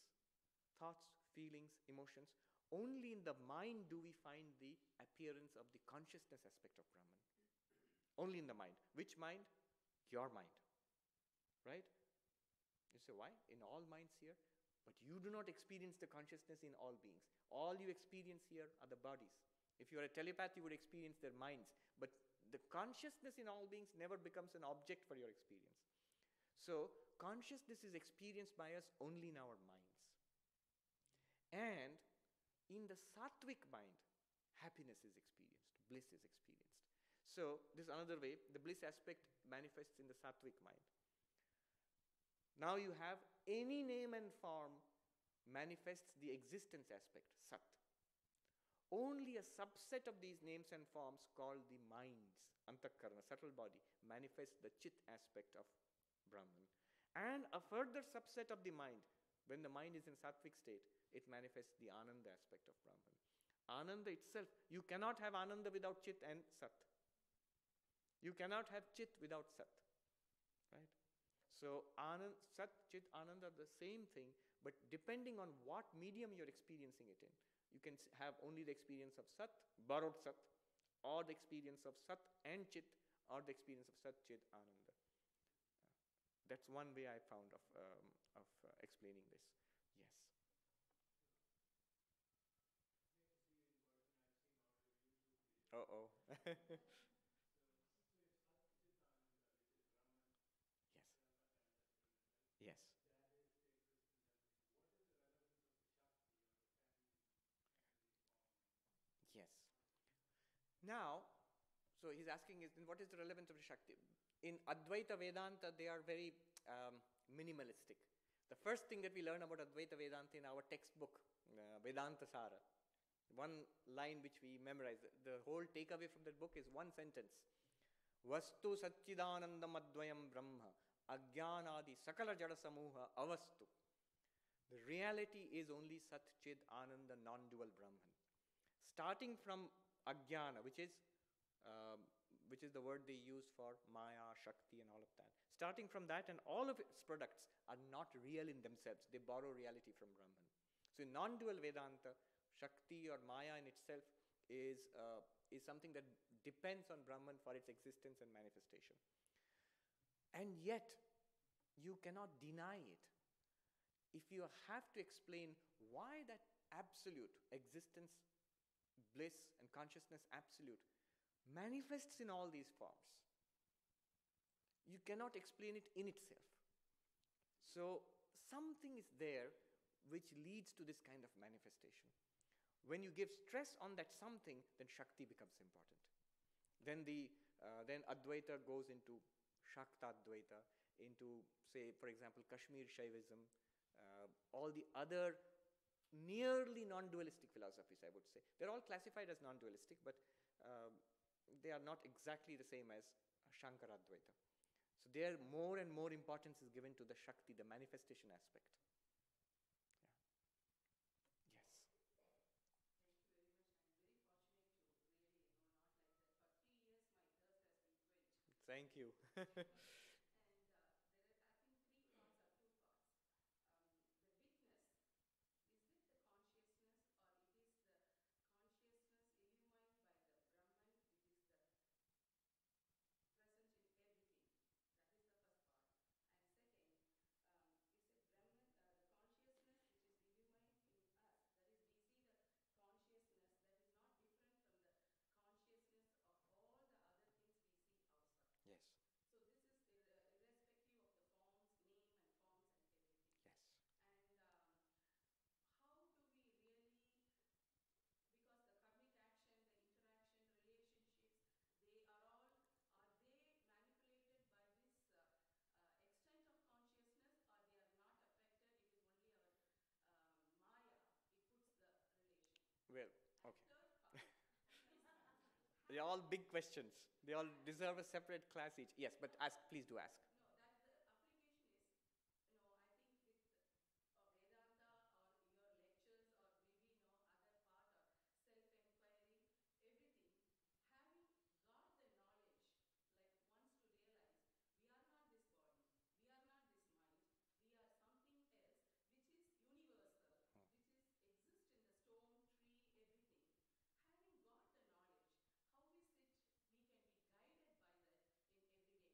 S2: thoughts, feelings, emotions, only in the mind do we find the appearance of the consciousness aspect of Brahman. Only in the mind. Which mind? Your mind. Right? You say, why? In all minds here. But you do not experience the consciousness in all beings. All you experience here are the bodies. If you are a telepath, you would experience their minds. But the consciousness in all beings never becomes an object for your experience. So, consciousness is experienced by us only in our minds. And in the sattvic mind, happiness is experienced, bliss is experienced. So, this is another way, the bliss aspect manifests in the sattvic mind. Now you have any name and form manifests the existence aspect, Sat. Only a subset of these names and forms called the minds, Antakarana, subtle body, manifests the Chit aspect of Brahman. And a further subset of the mind, when the mind is in sattvic state, it manifests the Ananda aspect of Brahman. Ananda itself, you cannot have Ananda without Chit and Sat. You cannot have Chit without Sat. Right? So, Sat, Chit, Ananda are the same thing, but depending on what medium you're experiencing it in, you can have only the experience of Sat, borrowed Sat, or the experience of Sat and Chit, or the experience of Sat, Chit, Ananda. That's one way I found of explaining this. Yes. Uh-oh. Yes. Yes. Yes. Now, so he's asking is, then what is the relevance of the Shakti? In Advaita Vedanta, they are very minimalistic. The first thing that we learn about Advaita Vedanta in our textbook, Vedanta Sara, one line which we memorize, the whole takeaway from that book is one sentence. Vastu Satchidanandam Advayam Brahma Ajnanadi Sakala Jada Samuha Avastu. The reality is only Sat Chid Ananda, non-dual Brahman. Starting from Ajnana, which is the word they use for Maya, Shakti and all of that. Starting from that, and all of its products are not real in themselves. They borrow reality from Brahman. So in non-dual Vedanta, Shakti or Maya in itself is something that depends on Brahman for its existence and manifestation. And yet, you cannot deny it. If you have to explain why that absolute existence, bliss and consciousness absolute manifests in all these forms, you cannot explain it in itself. So something is there which leads to this kind of manifestation. When you give stress on that something, then Shakti becomes important. Then then Advaita goes into Shakta Advaita, into, say, for example, Kashmir Shaivism, all the other nearly non-dualistic philosophies, I would say. They're all classified as non-dualistic, but they are not exactly the same as Shankara Advaita. So there more and more importance is given to the Shakti, the manifestation aspect. Yeah. Yes.
S4: Thank you very much. I'm very fortunate to really, not like that. For 3 years, my thirst has been quenched.
S2: Thank you.
S4: And there are, I think, 3 parts or 2 parts. The witness, is it the consciousness or it is the consciousness illumined by the Brahman, which is the present in everything? That is the first part. And second, you said Brahman, the consciousness which is illumined in us, that is, we see the consciousness that is not different from the consciousness of all the other things we see outside.
S2: Yes.
S4: So this is irrespective of the forms, name and forms and everything.
S2: Yes.
S4: And how do we really, because the karmic action, the interaction, relationships, are they manipulated by this extent of consciousness, or they are not affected? It is only our Maya, it puts the relation.
S2: Well, okay.
S4: And third part is,
S2: They're all big questions. They all deserve a separate class each. Yes, but ask, please do ask.
S4: no, that the application is, I think with Vedanta or your lectures or maybe other part or self-enquiry, everything, having got the knowledge, like once to realize we are not this body, we are not this mind, we are something else which is universal, which is exist in the stone, tree, everything. Having got the knowledge, how is it we can be guided by that in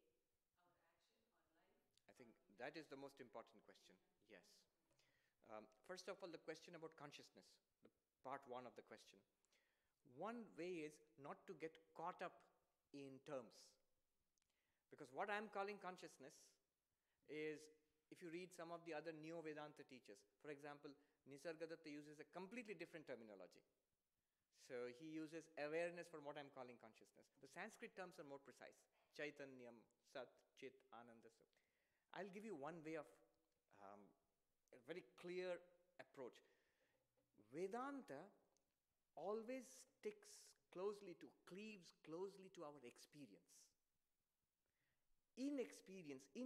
S4: everyday, our action, our life?
S2: I think that is the most important question. Yes. First of all, the question about consciousness, the part 1 of the question. One way is not to get caught up in terms. Because what I'm calling consciousness is, if you read some of the other Neo-Vedanta teachers, for example, Nisargadatta uses a completely different terminology. So he uses awareness for what I'm calling consciousness. The Sanskrit terms are more precise. Chaitanyam, Sat, Chit, Ananda. So I'll give you one way of a very clear approach. Vedanta always cleaves closely to our experience. In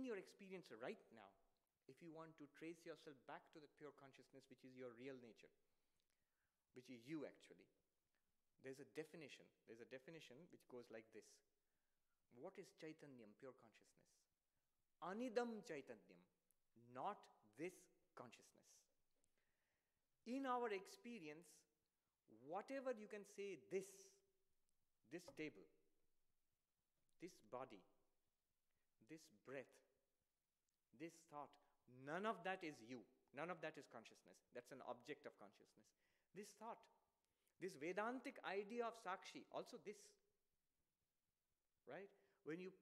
S2: your experience right now, if you want to trace yourself back to the pure consciousness, which is your real nature, which is you actually, there's a definition which goes like this. What is Chaitanyam, pure consciousness? Anidam Chaitanyam, not this consciousness. In our experience, whatever you can say, this table, this body, this breath, this thought, none of that is you. None of that is consciousness. That's an object of consciousness. This thought, this Vedantic idea of Sakshi, also this, right? When you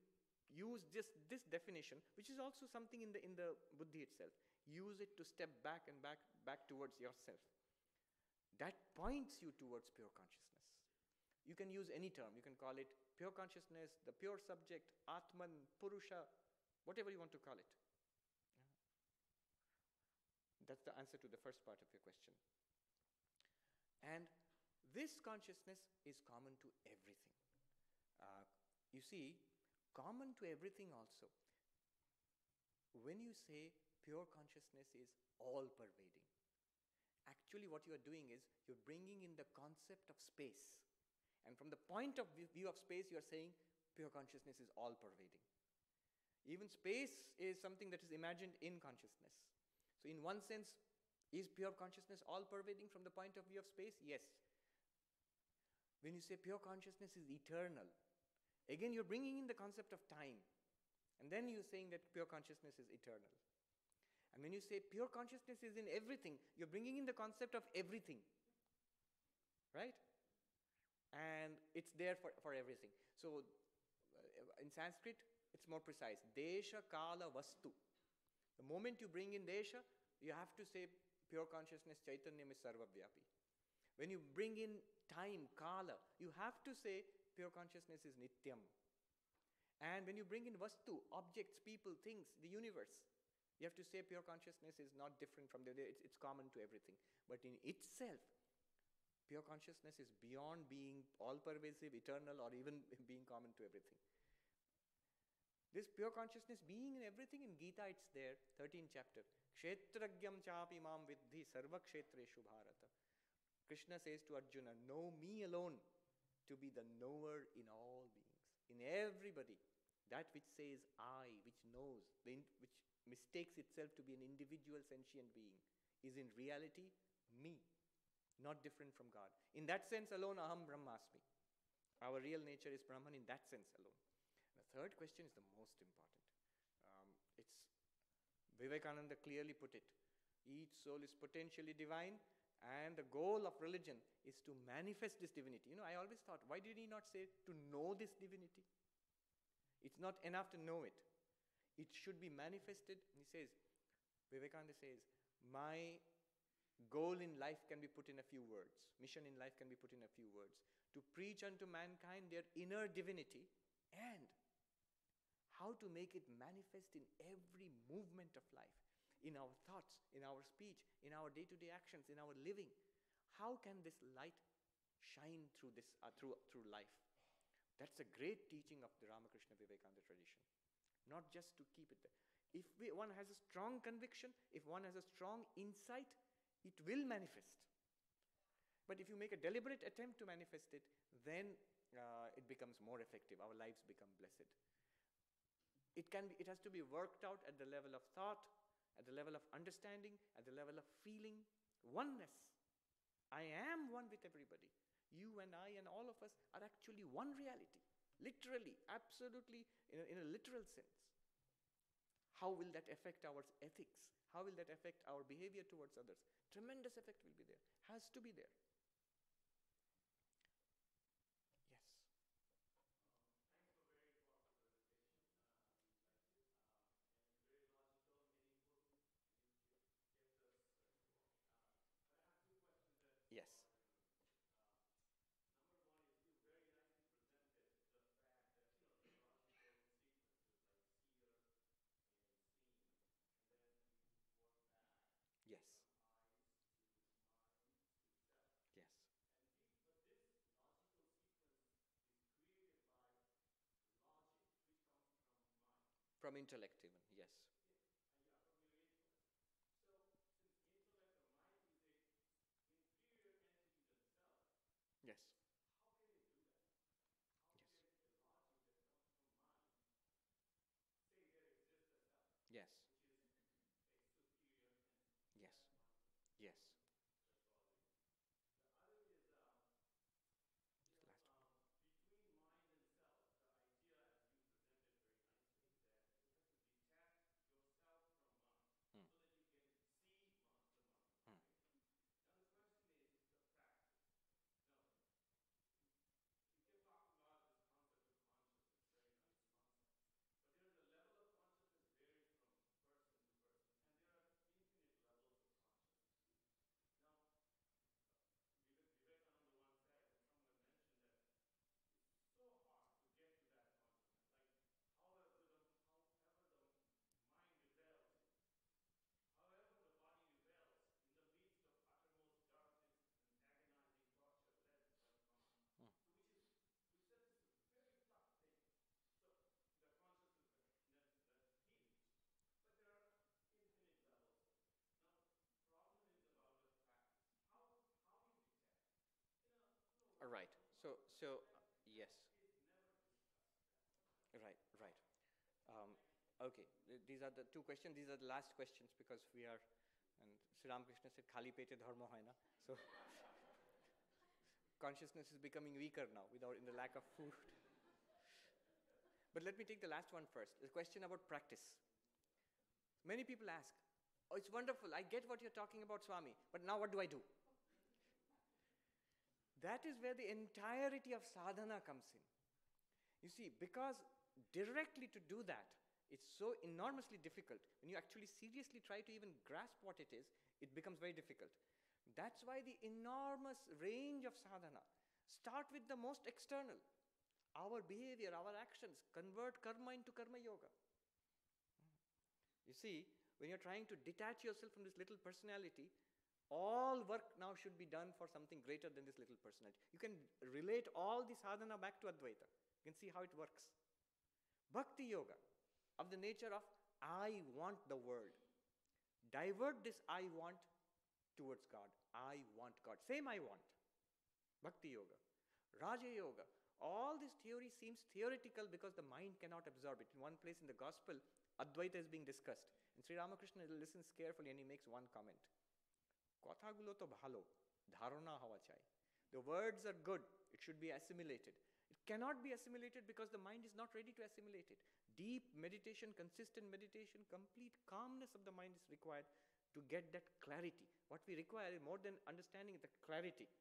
S2: use just this definition, which is also something in the buddhi itself, use it to step back and back towards yourself. That points you towards pure consciousness. You can use any term. You can call it pure consciousness, the pure subject, Atman, Purusha, whatever you want to call it. That's the answer to the first part of your question. And this consciousness is common to everything. You see, common to everything also. When you say pure consciousness is all-pervading, actually what you are doing is you're bringing in the concept of space. And from the point of view of space, you are saying pure consciousness is all-pervading. Even space is something that is imagined in consciousness. So in one sense, is pure consciousness all-pervading from the point of view of space? Yes. When you say pure consciousness is eternal, again you're bringing in the concept of time. And then you're saying that pure consciousness is eternal. And when you say pure consciousness is in everything, you're bringing in the concept of everything. Right? And it's there for everything. So in Sanskrit, it's more precise. Desha, Kala, Vastu. The moment you bring in Desha, you have to say pure consciousness, Chaitanyam is Sarvavyapi. When you bring in time, Kala, you have to say pure consciousness is Nityam. And when you bring in Vastu, objects, people, things, the universe, you have to say pure consciousness is not different from it's common to everything. But in itself, pure consciousness is beyond being all-pervasive, eternal, or even being common to everything. This pure consciousness being in everything, in Gita it's there, 13th chapter. Kshetragyam chapi mam vidhi sarva kshetreshu bharata. Krishna says to Arjuna, know me alone to be the knower in all beings, in everybody. That which says I, which knows, which mistakes itself to be an individual sentient being, is in reality me, not different from God. In that sense alone, aham brahmasmi. Our real nature is Brahman in that sense alone. The third question is the most important. It's Vivekananda clearly put it. Each soul is potentially divine, and the goal of religion is to manifest this divinity. I always thought, why did he not say to know this divinity? It's not enough to know it. It should be manifested. He says, Vivekananda says, my goal in life can be put in a few words. Mission in life can be put in a few words. To preach unto mankind their inner divinity, and how to make it manifest in every movement of life, in our thoughts, in our speech, in our day-to-day actions, in our living. How can this light shine through this through life? That's a great teaching of the Ramakrishna Vivekananda tradition. Not just to keep it there. If one has a strong conviction, if one has a strong insight, it will manifest. But if you make a deliberate attempt to manifest it, then it becomes more effective. Our lives become blessed. It has to be worked out at the level of thought, at the level of understanding, at the level of feeling. Oneness. I am one with everybody. You and I and all of us are actually one reality. Literally, absolutely, in a literal sense. How will that affect our ethics? How will that affect our behavior towards others? Tremendous effect will be there. Has to be there. Yes. Yes. Yes. From intellect even, yes. Yes. Yes. Yes. Yes. Last one. Yes. Right, right. Okay, these are the two questions. These are the last questions because we are, and Sri Ramakrishna said, "Khali pete dharma hai na." So consciousness is becoming weaker now without in the lack of food. But let me take the last one first. The question about practice. Many people ask, "Oh, it's wonderful. I get what you're talking about, Swami, but now what do I do?" That is where the entirety of sadhana comes in. You see, because directly to do that, it's so enormously difficult. When you actually seriously try to even grasp what it is, it becomes very difficult. That's why the enormous range of sadhana start with the most external. Our behavior, our actions, convert karma into karma yoga. You see, when you're trying to detach yourself from this little personality, all work now should be done for something greater than this little personality. You can relate all the sadhana back to Advaita. You can see how it works. Bhakti yoga, of the nature of I want the world. Divert this I want towards God. I want God. Same I want. Bhakti yoga. Raja yoga. All this theory seems theoretical because the mind cannot absorb it. In one place in the gospel, Advaita is being discussed. And Sri Ramakrishna listens carefully and he makes one comment. Kothagulo to bhalo, dharana hawa chai. The words are good. It should be assimilated. It cannot be assimilated because the mind is not ready to assimilate it. Deep meditation, consistent meditation, complete calmness of the mind is required to get that clarity. What we require is more than understanding, the clarity.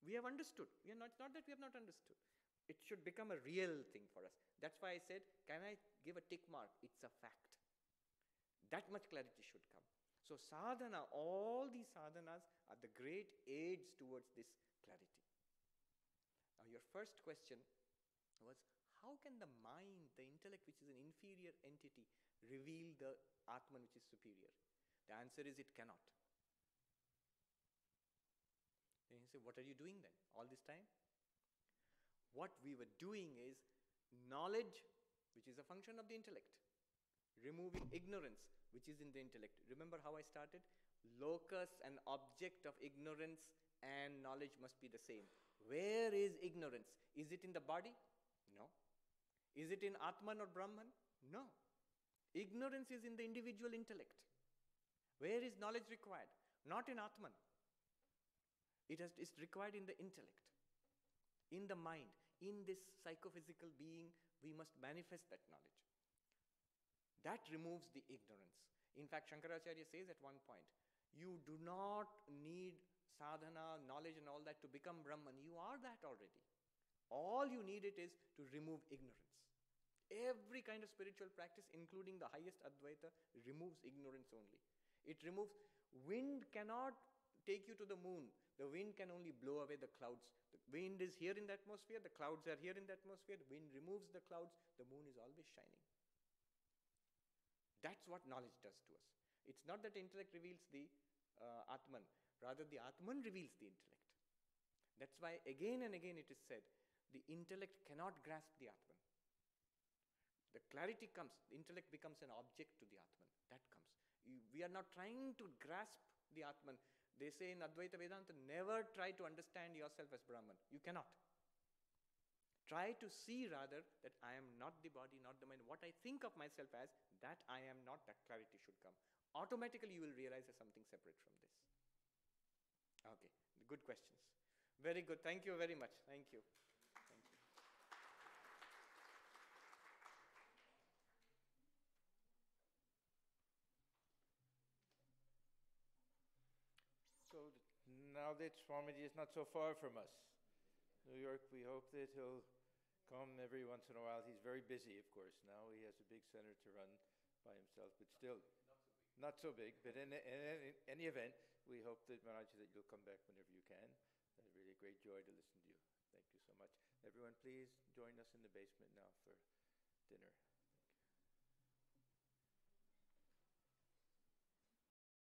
S2: We have understood. It's not that we have not understood. It should become a real thing for us. That's why I said, can I give a tick mark? It's a fact. That much clarity should come. So sadhana, all these sadhanas are the great aids towards this clarity. Now your first question was, how can the mind, the intellect which is an inferior entity, reveal the Atman which is superior? The answer is it cannot. Then you say, what are you doing then all this time? What we were doing is knowledge, which is a function of the intellect, removing ignorance, which is in the intellect. Remember how I started? Locus and object of ignorance and knowledge must be the same. Where is ignorance? Is it in the body? No. Is it in Atman or Brahman? No. Ignorance is in the individual intellect. Where is knowledge required? Not in Atman. It's required in the intellect, in the mind, in this psychophysical being. We must manifest that knowledge. That removes the ignorance. In fact, Shankaracharya says at one point, you do not need sadhana, knowledge and all that to become Brahman. You are that already. All you need it is to remove ignorance. Every kind of spiritual practice, including the highest Advaita, removes ignorance only. It removes, wind cannot take you to the moon. The wind can only blow away the clouds. The wind is here in the atmosphere, the clouds are here in the atmosphere, the wind removes the clouds, the moon is always shining. That's what knowledge does to us. It's not that the intellect reveals the Atman, rather the Atman reveals the intellect. That's why again and again it is said, the intellect cannot grasp the Atman. The clarity comes, the intellect becomes an object to the Atman. That comes. We are not trying to grasp the Atman. They say in Advaita Vedanta, never try to understand yourself as Brahman. You cannot. Try to see rather that I am not the body, not the mind. What I think of myself as, that I am not, that clarity should come. Automatically you will realize there's something separate from this. Okay, good questions. Very good. Thank you very much. Thank you. Thank you.
S1: So now that Swamiji is not so far from us, New York, we hope that he'll come every once in a while. He's very busy, of course. Now he has a big center to run by himself, but still not so big. But in any event, we hope that Maharaji, that you'll come back whenever you can. Really a great joy to listen to you. Thank you so much. Everyone, please join us in the basement now for dinner.